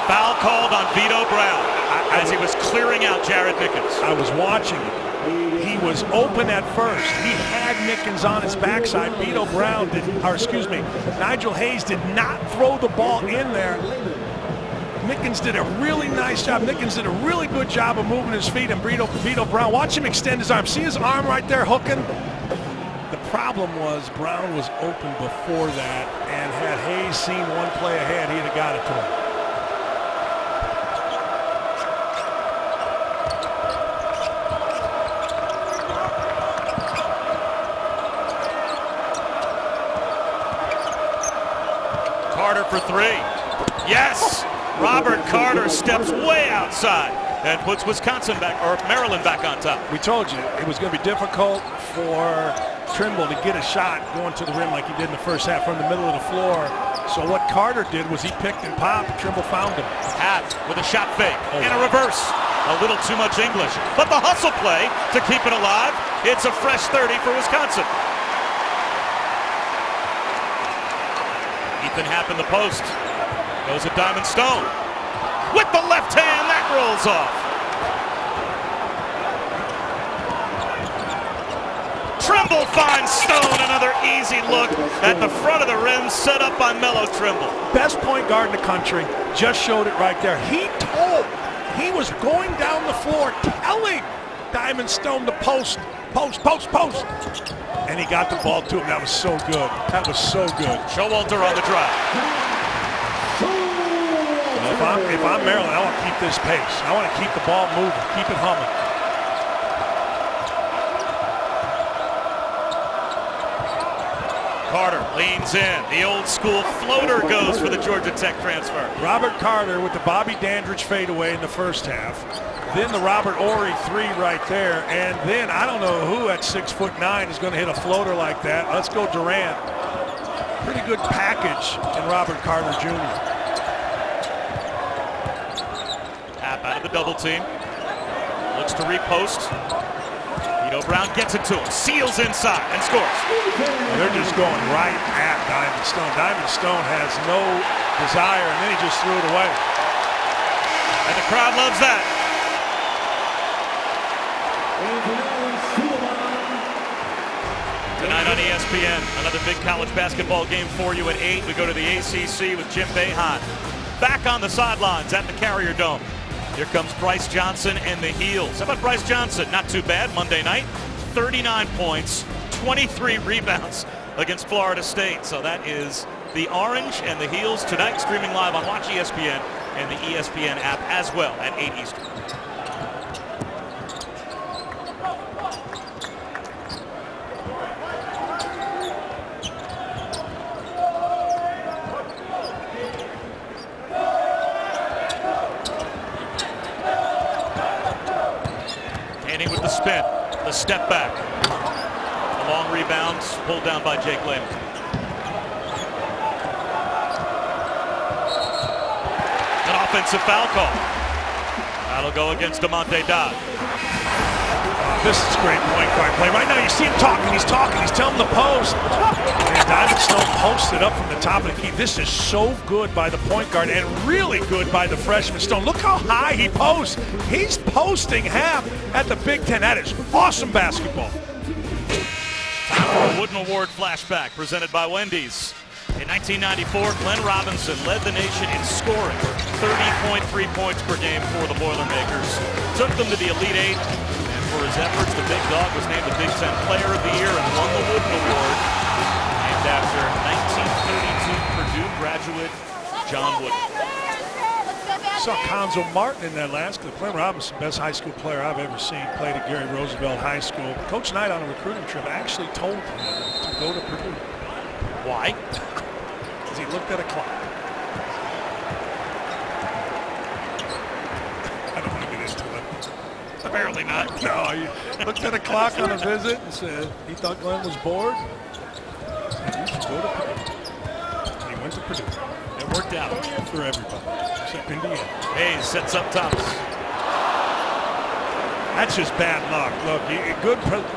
Foul called on Vito Brown as he was clearing out Jared Nickens. I was watching it. He was open at first. He had Nickens on his backside. Vito Brown Nigel Hayes did not throw the ball in there. Nickens did a really nice job. Nickens did a really good job of moving his feet, and Vito Brown, watch him extend his arm. See his arm right there hooking? The problem was Brown was open before that, and had Hayes seen one play ahead, he'd have got it to him. Carter for 3. Yes! Robert Carter steps way outside and puts Maryland back on top. We told you it was going to be difficult for Trimble to get a shot going to the rim like he did in the first half from the middle of the floor. So what Carter did was he picked and popped. Trimble found him. Happ with a shot fake and a reverse. A little too much English, but the hustle play to keep it alive. It's a fresh 30 for Wisconsin. Ethan Happ in the post. Goes at Diamond Stone. With the left hand, that rolls off. Trimble finds Stone. Another easy look at the front of the rim, set up by Melo Trimble. Best point guard in the country. Just showed it right there. He was going down the floor telling Diamond Stone to post. And he got the ball to him. That was so good. That was so good. Showalter on the drive. If I'm Maryland, I want to keep this pace. I want to keep the ball moving, keep it humming. Carter leans in. The old school floater goes for the Georgia Tech transfer. Robert Carter with the Bobby Dandridge fadeaway in the first half. Then the Robert Horry 3 right there. And then I don't know who at 6'9" is going to hit a floater like that. Let's go Durant. Pretty good package in Robert Carter Jr. Happ out of the double team. Looks to repost. Vito Brown gets it to him. Seals inside and scores. Well, they're just going right at Diamond Stone. Diamond Stone has no desire, and then he just threw it away. And the crowd loves that. Tonight on ESPN, another big college basketball game for you at 8. We go to the ACC with Jim Boeheim. Back on the sidelines at the Carrier Dome. Here comes Bryce Johnson and the Heels. How about Bryce Johnson? Not too bad Monday night. 39 points, 23 rebounds against Florida State. So that is the Orange and the Heels tonight, streaming live on Watch ESPN and the ESPN app as well at 8 Eastern. With the spin, the step back. A long rebound pulled down by Jake Layman. offensive foul call. That'll go against DeMonte Dodd. This is great point guard play. Right now you see him talking, he's telling the post. And Diamond Stone posted up from the top of the key. This is so good by the point guard and really good by the freshman Stone. Look how high he posts. He's posting half at the Big Ten. That is awesome basketball. Time for a Wooden Award flashback presented by Wendy's. In 1994, Glenn Robinson led the nation in scoring, 30.3 points per game for the Boilermakers. Took them to the Elite Eight, and for his efforts, the Big Dog was named the Big Ten Player of the Year and won the Wooden Award. Named after 1932 Purdue graduate John Wooden. Saw Conzo Martin in that last clip. Glenn Robinson, best high school player I've ever seen, played at Gary Roosevelt High School. Coach Knight on a recruiting trip actually told him to go to Purdue. Why? Because he looked at a clock. I don't want to get into it. Apparently not. No, he looked at a clock on a visit and said he thought Glenn was bored. Said, you should go to Purdue. And he went to Purdue. It worked out. For everybody, except Indiana. Hayes sets up Thomas. That's just bad luck. Look,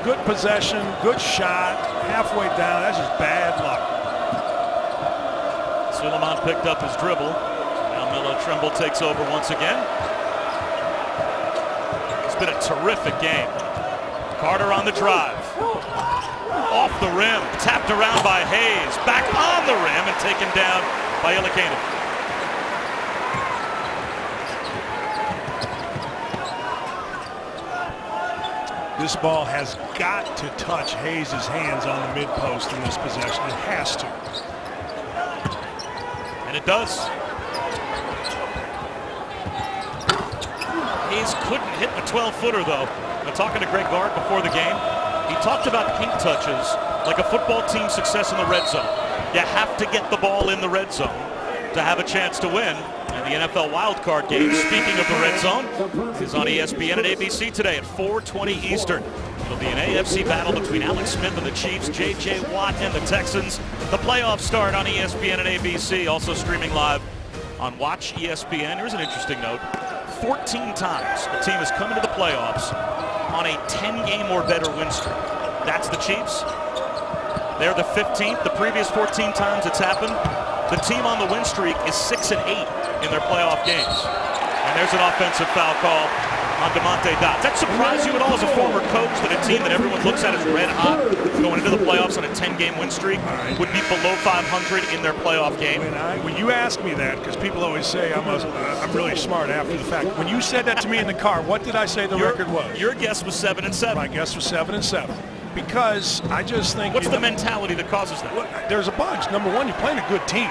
good possession, good shot, halfway down. That's just bad luck. Suleiman picked up his dribble. Now Melo Trimble takes over once again. It's been a terrific game. Carter on the drive. Off the rim, tapped around by Hayes. Back on the rim and taken down by Ilikainen. This ball has got to touch Hayes' hands on the mid-post in this possession. It has to. And it does. Hayes couldn't hit the 12-footer, though. Now, talking to Greg Gard before the game, he talked about pink touches like a football team's success in the red zone. You have to get the ball in the red zone to have a chance to win. And the NFL wildcard game, speaking of the red zone, is on ESPN and ABC today at 4:20 Eastern. It'll be an AFC battle between Alex Smith and the Chiefs, J.J. Watt and the Texans. The playoffs start on ESPN and ABC, also streaming live on Watch ESPN. Here's an interesting note. 14 times a team has come into the playoffs on a 10-game or better win streak. That's the Chiefs. They're the 15th. The previous 14 times it's happened, the team on the win streak is 6-8 in their playoff games. And there's an offensive foul call on DeMonte Dodd. Does that surprise you at all as a former coach that a team that everyone looks at as red hot going into the playoffs on a 10-game win streak would be below 500 in their playoff game? When you ask me that, because people always say I'm really smart after the fact. When you said that to me in the car, what did I say the record was? Your guess was 7-7. My guess was 7-7. Because I just think... What's the mentality that causes that? There's a bunch. Number one, you're playing a good team.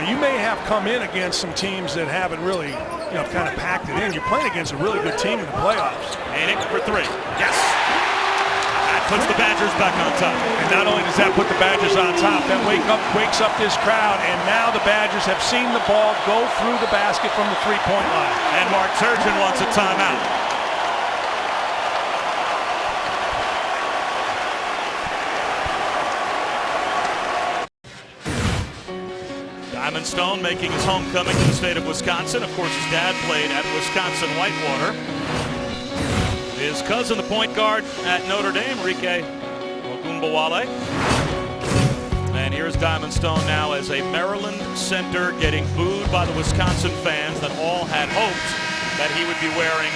You may have come in against some teams that haven't really, kind of packed it in. You're playing against a really good team in the playoffs. And it for three. Yes. That puts the Badgers back on top. And not only does that put the Badgers on top, that wakes up this crowd, and now the Badgers have seen the ball go through the basket from the three-point line. And Mark Turgeon wants a timeout. Diamond Stone making his homecoming to the state of Wisconsin. Of course, his dad played at Wisconsin Whitewater. His cousin, the point guard at Notre Dame, Rike Ogunbowale. And here's Diamond Stone now as a Maryland center getting booed by the Wisconsin fans that all had hoped that he would be wearing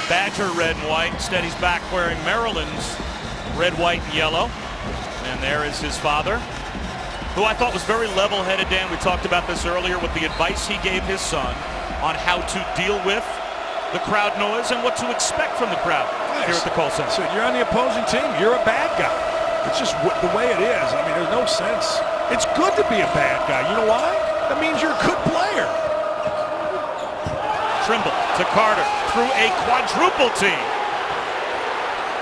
Badger red and white. Instead, he's back wearing Maryland's red, white, and yellow. And there is his father, who I thought was very level-headed, Dan. We talked about this earlier with the advice he gave his son on how to deal with the crowd noise and what to expect from the crowd here at the Kohl Center. So you're on the opposing team, you're a bad guy. It's just the way it is. I mean, there's no sense. It's good to be a bad guy. You know why? That means you're a good player. Trimble to Carter through a quadruple team.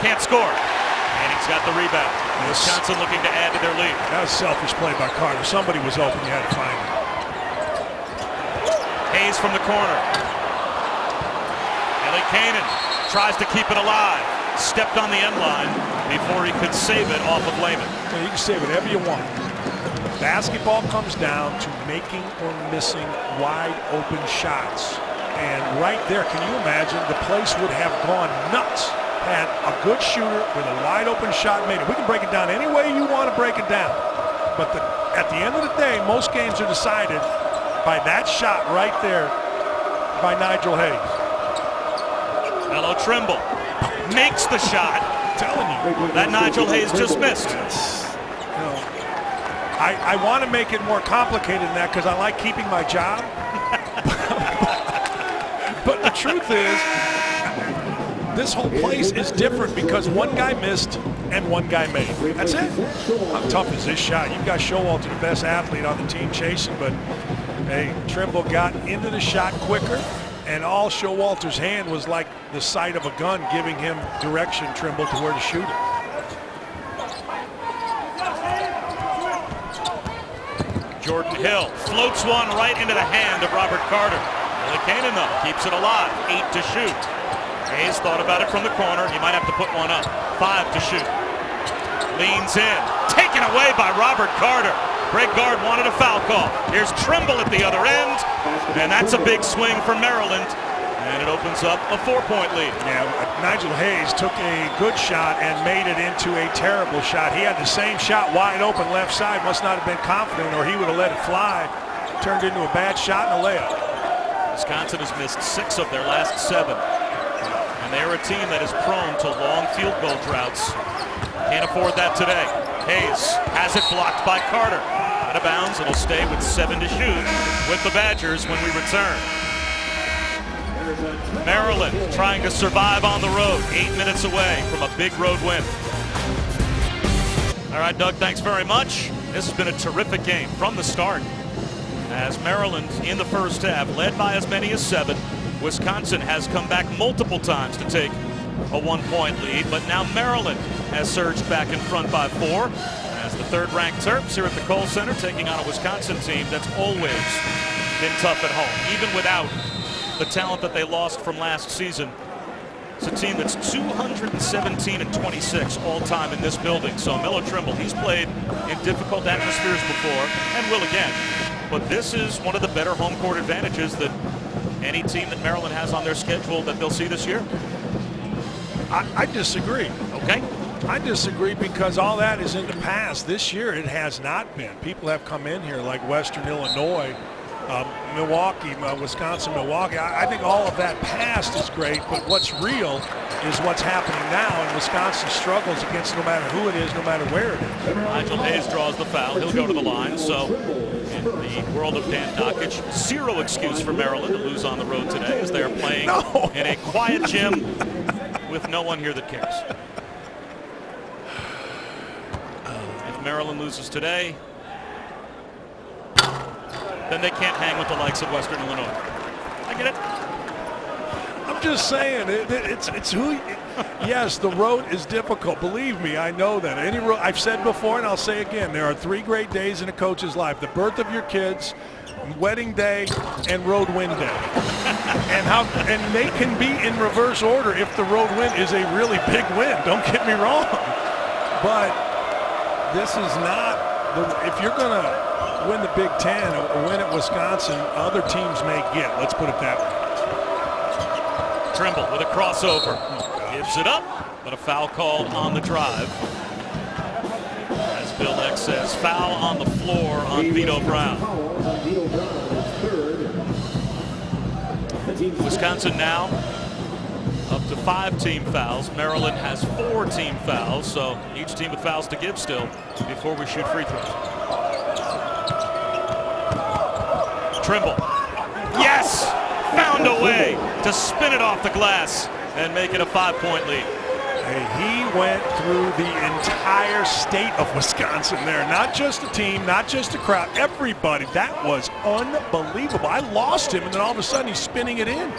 Can't score. And he's got the rebound. Wisconsin looking to add to their lead. That was selfish play by Carter. Somebody was open. You had to find him. Hayes from the corner. Ilikainen tries to keep it alive. Stepped on the end line before he could save it off of Layman. Yeah, you can say whatever you want. Basketball comes down to making or missing wide open shots. And right there, can you imagine, the place would have gone nuts had a good shooter with a wide open shot made it. We can break it down any way you want to break it down. But at the end of the day, most games are decided by that shot right there by Nigel Hayes. Melo Trimble makes the shot. I'm telling you. That Nigel Hayes just missed. You know, I want to make it more complicated than that because I like keeping my job. But the truth is, this whole place is different because one guy missed and one guy made. That's it. How tough is this shot? You've got Showalter, the best athlete on the team, chasing, but hey, Trimble got into the shot quicker, and all Showalter's hand was like the sight of a gun giving him direction, Trimble, to where to shoot it. Jordan Hill floats one right into the hand of Robert Carter. Billy Cannon, though, keeps it alive. 8 to shoot. Hayes thought about it from the corner. He might have to put one up. 5 to shoot. Leans in. Taken away by Robert Carter. Greg Gard wanted a foul call. Here's Trimble at the other end. And that's a big swing for Maryland. And it opens up a 4-point lead. Yeah, Nigel Hayes took a good shot and made it into a terrible shot. He had the same shot wide open left side. Must not have been confident or he would have let it fly. Turned into a bad shot and a layup. Wisconsin has missed 6 of their last 7. And they're a team that is prone to long field goal droughts. Can't afford that today. Hayes has it blocked by Carter. Out of bounds, it'll stay with 7 to shoot with the Badgers when we return. Maryland trying to survive on the road, 8 minutes away from a big road win. All right, Doug, thanks very much. This has been a terrific game from the start. As Maryland in the first half led by as many as 7. Wisconsin has come back multiple times to take a 1-point lead, but now Maryland has surged back in front by 4 as the third-ranked Terps here at the Kohl Center taking on a Wisconsin team that's always been tough at home, even without the talent that they lost from last season. It's a team that's 217 and 26 all time in this building. So Melo Trimble, he's played in difficult atmospheres before and will again. But this is one of the better home court advantages that any team that Maryland has on their schedule that they'll see this year. I disagree. Okay. I disagree because all that is in the past. This year it has not been. People have come in here like Western Illinois, Milwaukee, Wisconsin, Milwaukee. I think all of that past is great, but what's real is what's happening now, and Wisconsin struggles against no matter who it is, no matter where it is. Nigel Hayes draws the foul. He'll go to the line. So in the world of Dan Dockich, 0 excuse for Maryland to lose on the road today as they are playing in a quiet gym with no one here that cares. If Maryland loses today, then they can't hang with the likes of Western Illinois. I get it. I'm just saying, it's who. Yes, the road is difficult. Believe me, I know that. Any road, I've said before, and I'll say again, there are 3 great days in a coach's life: the birth of your kids, wedding day, and road win day. and they can be in reverse order if the road win is a really big win. Don't get me wrong, but this is not if you're gonna win the Big Ten or win at Wisconsin, other teams may get. Let's put it that way. Trimble with a crossover. Gives it up, but a foul called on the drive. As Bill X says, foul on the floor on Vito Brown. Wisconsin now up to 5 team fouls. Maryland has 4 team fouls, so each team with fouls to give still before we shoot free throws. Trimble. Yes! Found a way to spin it off the glass and make it a 5-point lead. He went through the entire state of Wisconsin there. Not just the team, not just the crowd, everybody. That was unbelievable. I lost him, and then all of a sudden he's spinning it in.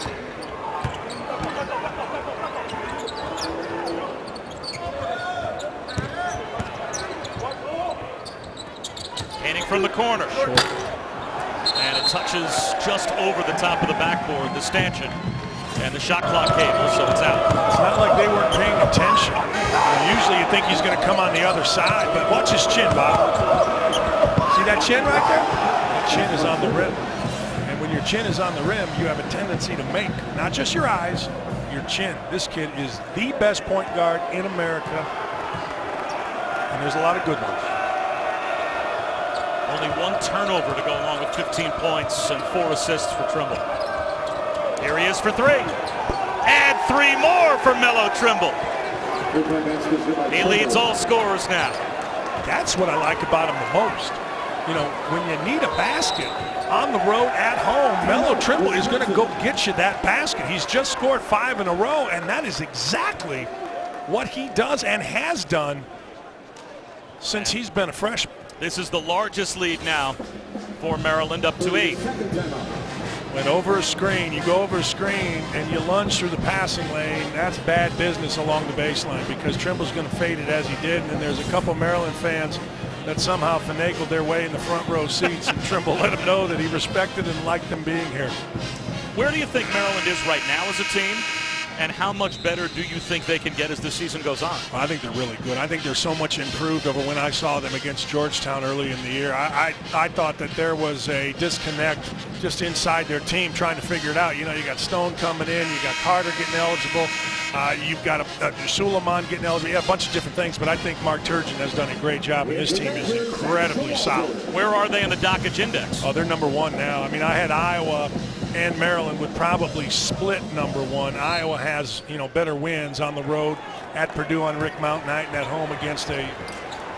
Handing from the corner. And it touches just over the top of the backboard, the stanchion, and the shot clock cable, so it's out. It's not like they weren't paying attention. Usually you think he's going to come on the other side, but watch his chin, Bob. See that chin right there? That chin is on the rim. And when your chin is on the rim, you have a tendency to make, not just your eyes, your chin. This kid is the best point guard in America. And there's a lot of good ones. Only one turnover to go along with 15 points and 4 assists for Trimble. Here he is for 3. And 3 more for Melo Trimble. He leads all scorers now. That's what I like about him the most. You know, when you need a basket on the road at home, Melo Trimble is going to go get you that basket. He's just scored 5 in a row, and that is exactly what he does and has done since he's been a freshman. This is the largest lead now for Maryland, up to 8. When over a screen, you go over a screen and you lunge through the passing lane, that's bad business along the baseline because Trimble's going to fade it as he did. And then there's a couple Maryland fans that somehow finagled their way in the front row seats, and Trimble let them know that he respected and liked them being here. Where do you think Maryland is right now as a team? And how much better do you think they can get as the season goes on? I think they're really good. I think they're so much improved over when I saw them against Georgetown early in the year. I thought that there was a disconnect just inside their team trying to figure it out. You know, you got Stone coming in, you got Carter getting eligible, you've got Suleiman getting eligible. Yeah, a bunch of different things, but I think Mark Turgeon has done a great job, and his team is incredibly solid. Where are they in the Dockage Index? Oh, they're number 1 now. I mean, I had Iowa and Maryland would probably split number 1. Iowa has, you know, better wins on the road at Purdue on Rick Mountain night and at home against a,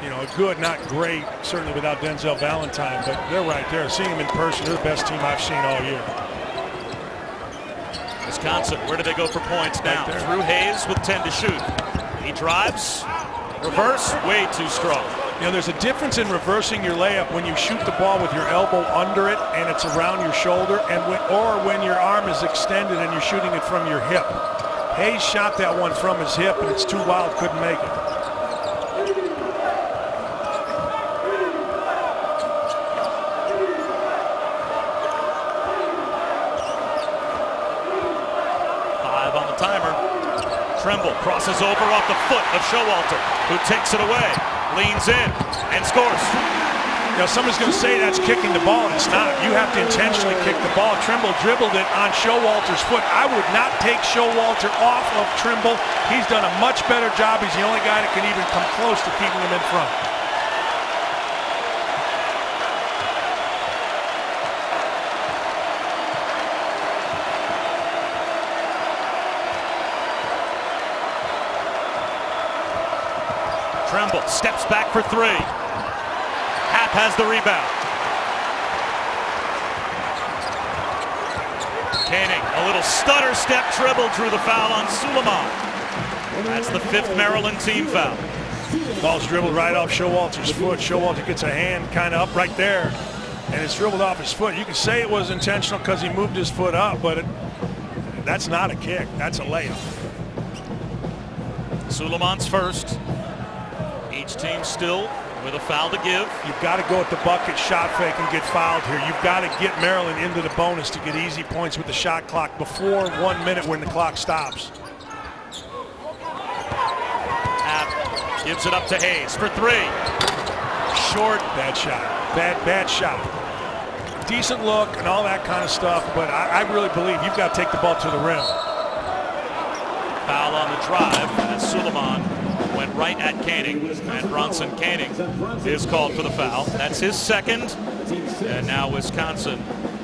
you know, a good, not great, certainly without Denzel Valentine, but they're right there. Seeing them in person, they're the best team I've seen all year. Wisconsin, where do they go for points now? Right Through Hayes with 10 to shoot. He drives, reverse, way too strong. You know, there's a difference in reversing your layup when you shoot the ball with your elbow under it and it's around your shoulder, and when your arm is extended and you're shooting it from your hip. Hayes shot that one from his hip, and it's too wild, couldn't make it. Trimble crosses over off the foot of Showalter, who takes it away, leans in, and scores. You know, somebody's going to say that's kicking the ball, and it's not. You have to intentionally kick the ball. Trimble dribbled it on Showalter's foot. I would not take Showalter off of Trimble. He's done a much better job. He's the only guy that can even come close to keeping him in front. Trimble steps back for 3. Happ has the rebound. Koenig, a little stutter step dribble, drew the foul on Suleiman. That's the 5th Maryland team foul. Ball's dribbled right off Showalter's foot. Showalter gets a hand kind of up right there, and it's dribbled off his foot. You can say it was intentional because he moved his foot up, but that's not a kick. That's a layup. Suleiman's first. Each team still with a foul to give. You've got to go at the bucket, shot fake, and get fouled here. You've got to get Maryland into the bonus to get easy points with the shot clock before 1 minute when the clock stops. Happ gives it up to Hayes for 3. Short. Bad shot. Bad shot. Decent look and all that kind of stuff, but I really believe you've got to take the ball to the rim. Foul on the drive as Suleiman went right at Koenig, and Bronson Koenig is called for the foul. That's his second, and now Wisconsin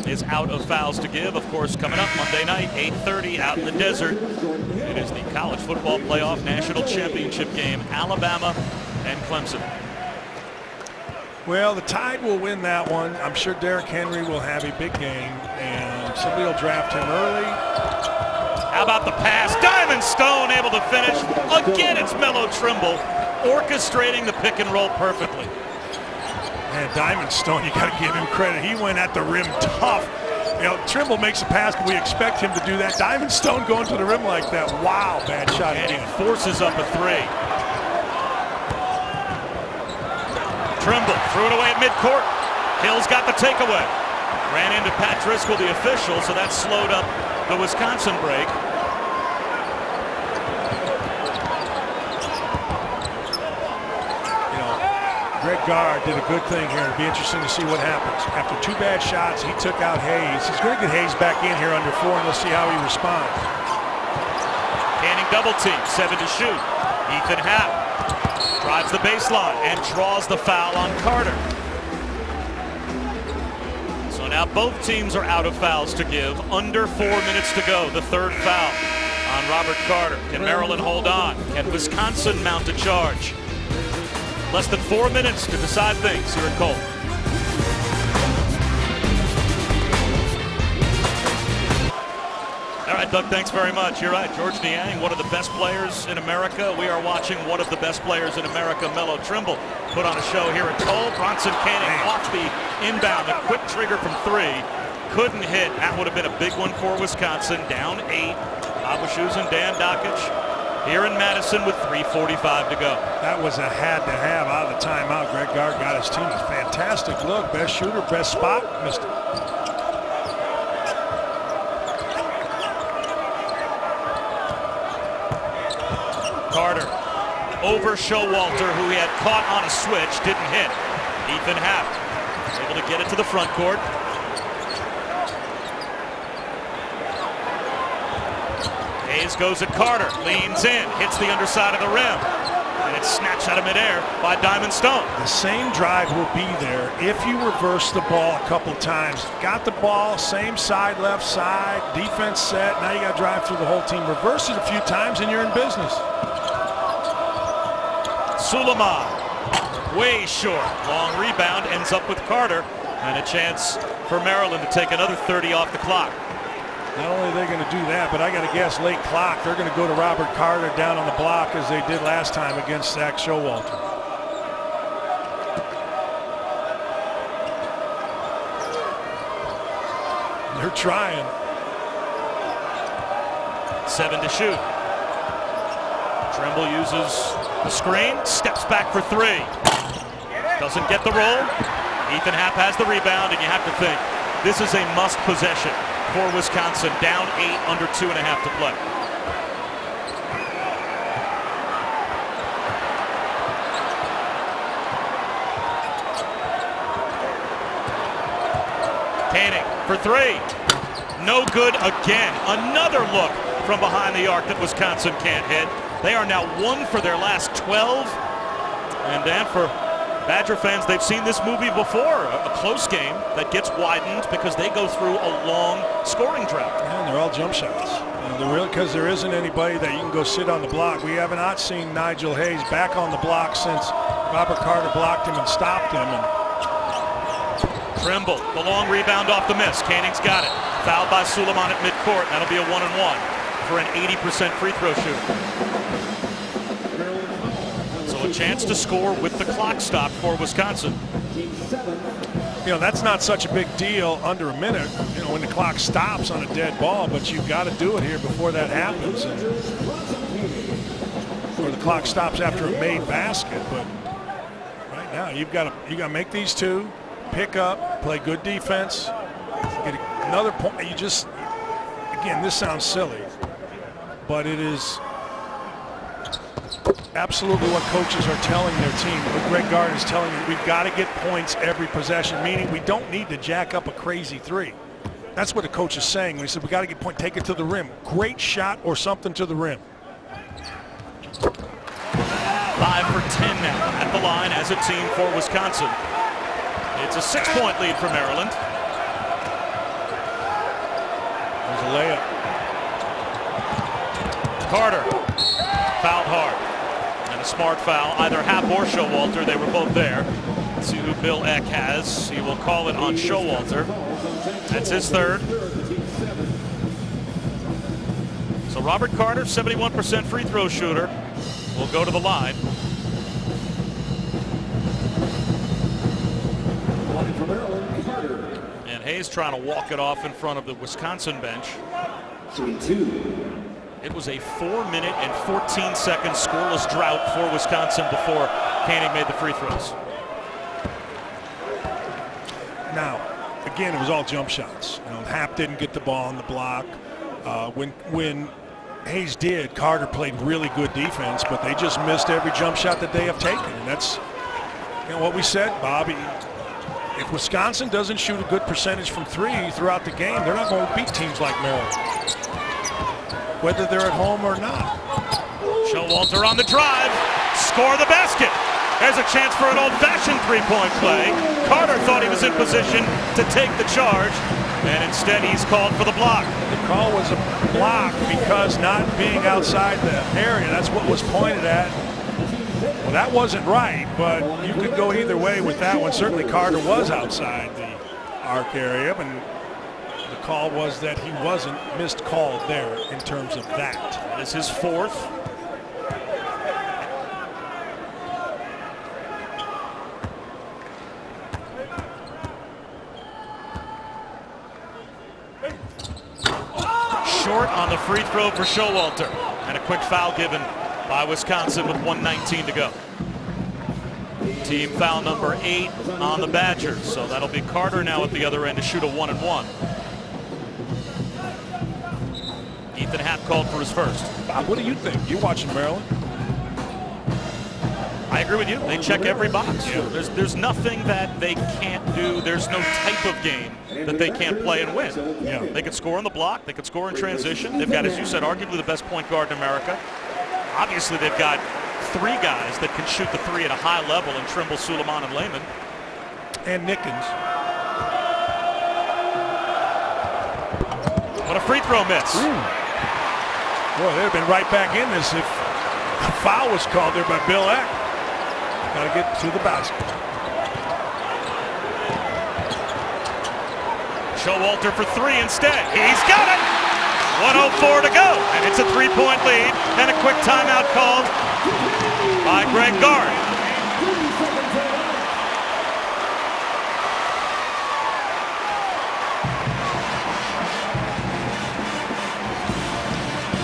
is out of fouls to give. Of course, coming up Monday night, 8:30 out in the desert. It is the College Football Playoff National Championship game, Alabama and Clemson. Well, the Tide will win that one. I'm sure Derrick Henry will have a big game, and somebody will draft him early. How about the pass? Diamond Stone able to finish. Again, it's Melo Trimble orchestrating the pick and roll perfectly. Man, Diamond Stone, you got to give him credit. He went at the rim tough. You know, Trimble makes a pass, but we expect him to do that. Diamond Stone going to the rim like that. Wow, bad shot And again. he forces up a 3. Trimble threw it away at midcourt. Hill's got the takeaway. Ran into Pat Driscoll, the official, so that slowed up the Wisconsin break. Greg Gard did a good thing here. It'll be interesting to see what happens. After 2 bad shots, he took out Hayes. He's going to get Hayes back in here under 4, and we'll see how he responds. Canning double team, 7 to shoot. Ethan Happ drives the baseline and draws the foul on Carter. So now both teams are out of fouls to give. Under 4 minutes to go. The 3rd foul on Robert Carter. Can Maryland hold on? Can Wisconsin mount a charge? Less than 4 minutes to decide things here at Cole. All right, Doug, thanks very much. You're right. Georges Niang, one of the best players in America. We are watching one of the best players in America, Melo Trimble, put on a show here at Cole. Bronson Canning off the inbound. A quick trigger from 3. Couldn't hit. That would have been a big one for Wisconsin. Down 8. Aboushuz and Dan Dakich here in Madison with 3:45 to go. That was a had-to-have out of the timeout. Greg Gard got his team a fantastic look. Best shooter, best spot. Missed it. Carter over Showalter, who he had caught on a switch, didn't hit. Ethan Happ was able to get it to the front court. Hayes goes at Carter, leans in, hits the underside of the rim, and it's snatched out of midair by Diamond Stone. The same drive will be there if you reverse the ball a couple times. Got the ball, same side, left side, defense set. Now you got to drive through the whole team. Reverse it a few times and you're in business. Suleiman, way short. Long rebound, ends up with Carter, and a chance for Maryland to take another 30 off the clock. Not only are they going to do that, but I got to guess late clock, they're going to go to Robert Carter down on the block as they did last time against Zach Showalter. They're trying. 7 to shoot. Trimble uses the screen, steps back for 3. Doesn't get the roll. Ethan Happ has the rebound, and you have to think this is a must possession for Wisconsin. Down 8, under 2.5 to play. Canning for 3. No good again. Another look from behind the arc that Wisconsin can't hit. They are now 1 for their last 12. And then for Badger fans, they've seen this movie before, a close game that gets widened because they go through a long scoring drought. Yeah, and they're all jump shots. Because there isn't anybody that you can go sit on the block. We have not seen Nigel Hayes back on the block since Robert Carter blocked him and stopped him. And Trimble, the long rebound off the miss. Canning's got it. Fouled by Suleiman at midcourt. That'll be a 1-and-1 for an 80% free throw shooter. A chance to score with the clock stop for Wisconsin. That's not such a big deal under a minute, when the clock stops on a dead ball, but you've got to do it here before that happens. Or the clock stops after a made basket, but right now you got to make these 2, pick up, play good defense, get another point. Again, this sounds silly, but it is absolutely what coaches are telling their team. What Greg Gard is telling you, we've got to get points every possession, meaning we don't need to jack up a crazy 3. That's what the coach is saying. When he said we got to get point, take it to the rim. Great shot or something to the rim. 5 for 10 now at the line as a team for Wisconsin. It's a 6-point lead for Maryland. There's a layup. Carter fouled hard. And a smart foul, either Happ or Showalter. They were both there. Let's see who Bill Eck has. He will call it on Showalter. That's his 3rd. So Robert Carter, 71% free throw shooter, will go to the line. And Hayes trying to walk it off in front of the Wisconsin bench. 3-2. It was a 4-minute and 14-second scoreless drought for Wisconsin before Canning made the free throws. Now, again, it was all jump shots. Happ didn't get the ball on the block. When Hayes did, Carter played really good defense, but they just missed every jump shot that they have taken. And You know what we said, Bobby? If Wisconsin doesn't shoot a good percentage from three throughout the game, they're not going to beat teams like Maryland, whether they're at home or not. Showalter on the drive, score the basket. There's a chance for an old-fashioned three-point play. Carter thought he was in position to take the charge, and instead he's called for the block. The call was a block because not being outside the area, that's what was pointed at. Well, that wasn't right, but you could go either way with that one. Certainly Carter was outside the arc area, and the call was that he wasn't miscalled there in terms of that. That is his fourth. Short on the free throw for Showalter, and a quick foul given by Wisconsin with 1:19 to go. Team foul number 8 on the Badgers, so that'll be Carter now at the other end to shoot a 1-and-1. Ethan Happ called for his first. Bob, what do you think? You watching Maryland? I agree with you. They check every box. Yeah. There's nothing that they can't do. There's no type of game that they can't play and win. Yeah. They could score on the block. They could score in transition. They've got, as you said, arguably the best point guard in America. Obviously, they've got 3 guys that can shoot the three at a high level in Trimble, Suleiman, and Lehman. And Nickens. What a free throw miss. Boy, they'd have been right back in this if a foul was called there by Bill Eck. Got to get to the basket. Showalter for 3 instead. He's got it. 1:04 to go, and it's a 3-point lead, and a quick timeout called by Greg Gard.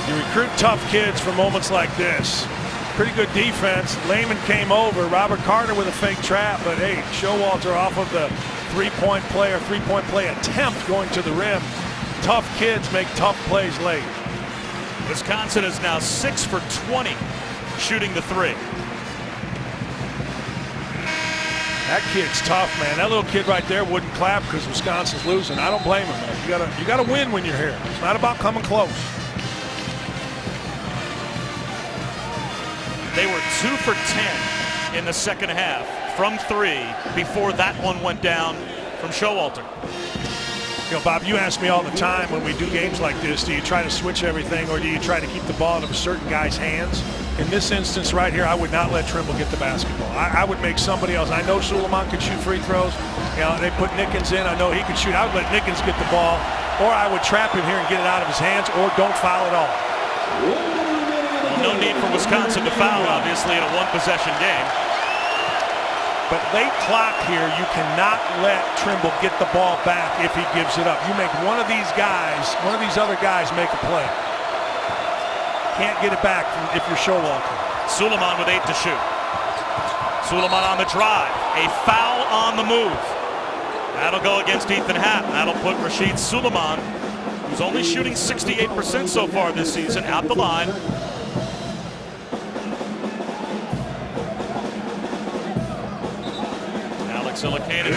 You recruit tough kids for moments like this. Pretty good defense. Lehman came over. Robert Carter with a fake trap, but hey, Showalter off of the three-point play attempt going to the rim. Tough kids make tough plays late. Wisconsin is now 6 for 20 shooting the three. That kid's tough, man. That little kid right there wouldn't clap because Wisconsin's losing. I don't blame him, man. You gotta win when you're here. It's not about coming close. They were 2 for 10 in the second half from 3 before that one went down from Showalter. You know, Bob, you ask me all the time when we do games like this, do you try to switch everything or do you try to keep the ball in a certain guy's hands? In this instance right here, I would not let Trimble get the basketball. I would make somebody else. I know Suleiman could shoot free throws. You know, they put Nickens in. I know he could shoot. I would let Nickens get the ball, or I would trap him here and get it out of his hands, or don't foul at all. Well, no need for Wisconsin to foul, obviously, in a one-possession game. But late clock here, you cannot let Trimble get the ball back if he gives it up. You make one of these guys, one of these other guys make a play. Can't get it back if you're Showalter. Suleiman with 8 to shoot. Suleiman on the drive. A foul on the move. That'll go against Ethan Happ. That'll put Rasheed Suleiman, who's only shooting 68% so far this season, out the line. Ilikainen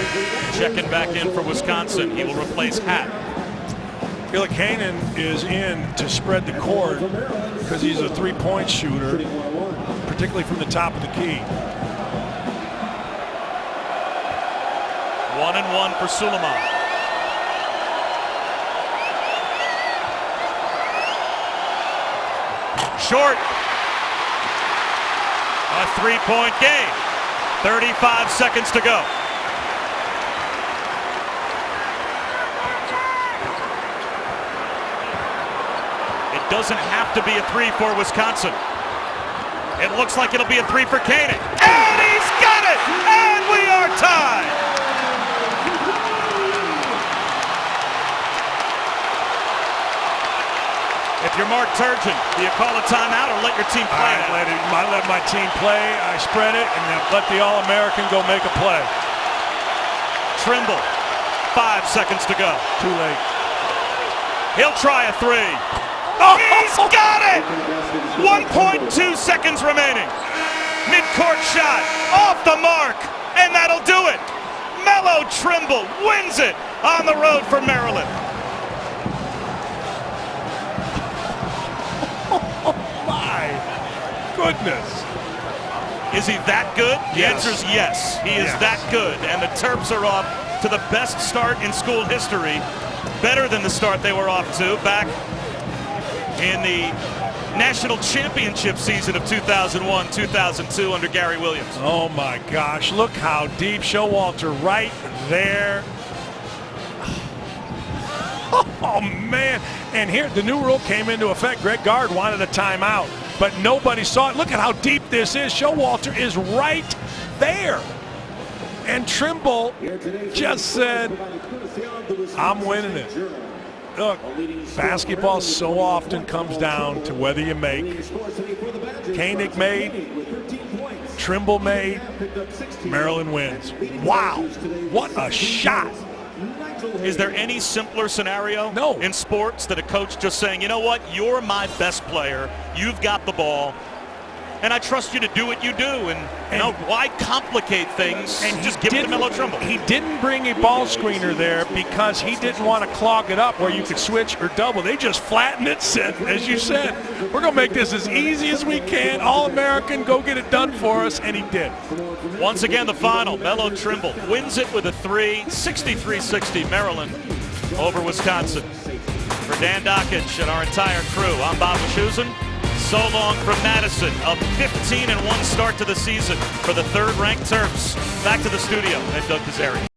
checking back in for Wisconsin. He will replace Happ. Ilikainen is in to spread the court because he's a three-point shooter, particularly from the top of the key. 1-and-1 for Suleiman. Short. A three-point game. 35 seconds to go. It doesn't have to be a 3 for Wisconsin. It looks like it'll be a 3 for Koenig. And he's got it! And we are tied! If you're Mark Turgeon, do you call a timeout or let your team play? I let my team play. I spread it and then let the All-American go make a play. Trimble, 5 seconds to go. Too late. He'll try a 3. Oh, he's got it! 1.2 seconds remaining. Mid-court shot, off the mark, Trimble wins it on the road for Maryland. My goodness. Is he that good? The Yes. answer is yes. He is Yes. that good. And the Terps are off to the best start in school history. Better than the start they were off to back in the national championship season of 2001-2002 under Gary Williams. Oh my gosh, look how deep. Showalter right there. Oh man, and here the new rule came into effect. Greg Gard wanted a timeout, but nobody saw it. Look at how deep this is. Showalter is right there. And Trimble just said, I'm winning it. Look, basketball so often comes down to whether you make. Koenig made, Trimble made, Maryland wins. Wow, what a shot. Is there any simpler scenario No. in sports than a coach just saying, you know what, you're my best player, you've got the ball, and I trust you to do what you do, and you know, why complicate things and just give it to Melo Trimble? He didn't bring a ball screener there because he didn't want to clog it up where you could switch or double. They just flattened it, said, as you said, we're going to make this as easy as we can, All-American, go get it done for us, and he did. Once again, the final, Melo Trimble wins it with a 3, 63-60 Maryland over Wisconsin. For Dan Dockich and our entire crew, I'm Bob Wischusen. So long from Madison, a 15-1 start to the season for the third-ranked Terps. Back to the studio, and Doug Kazari.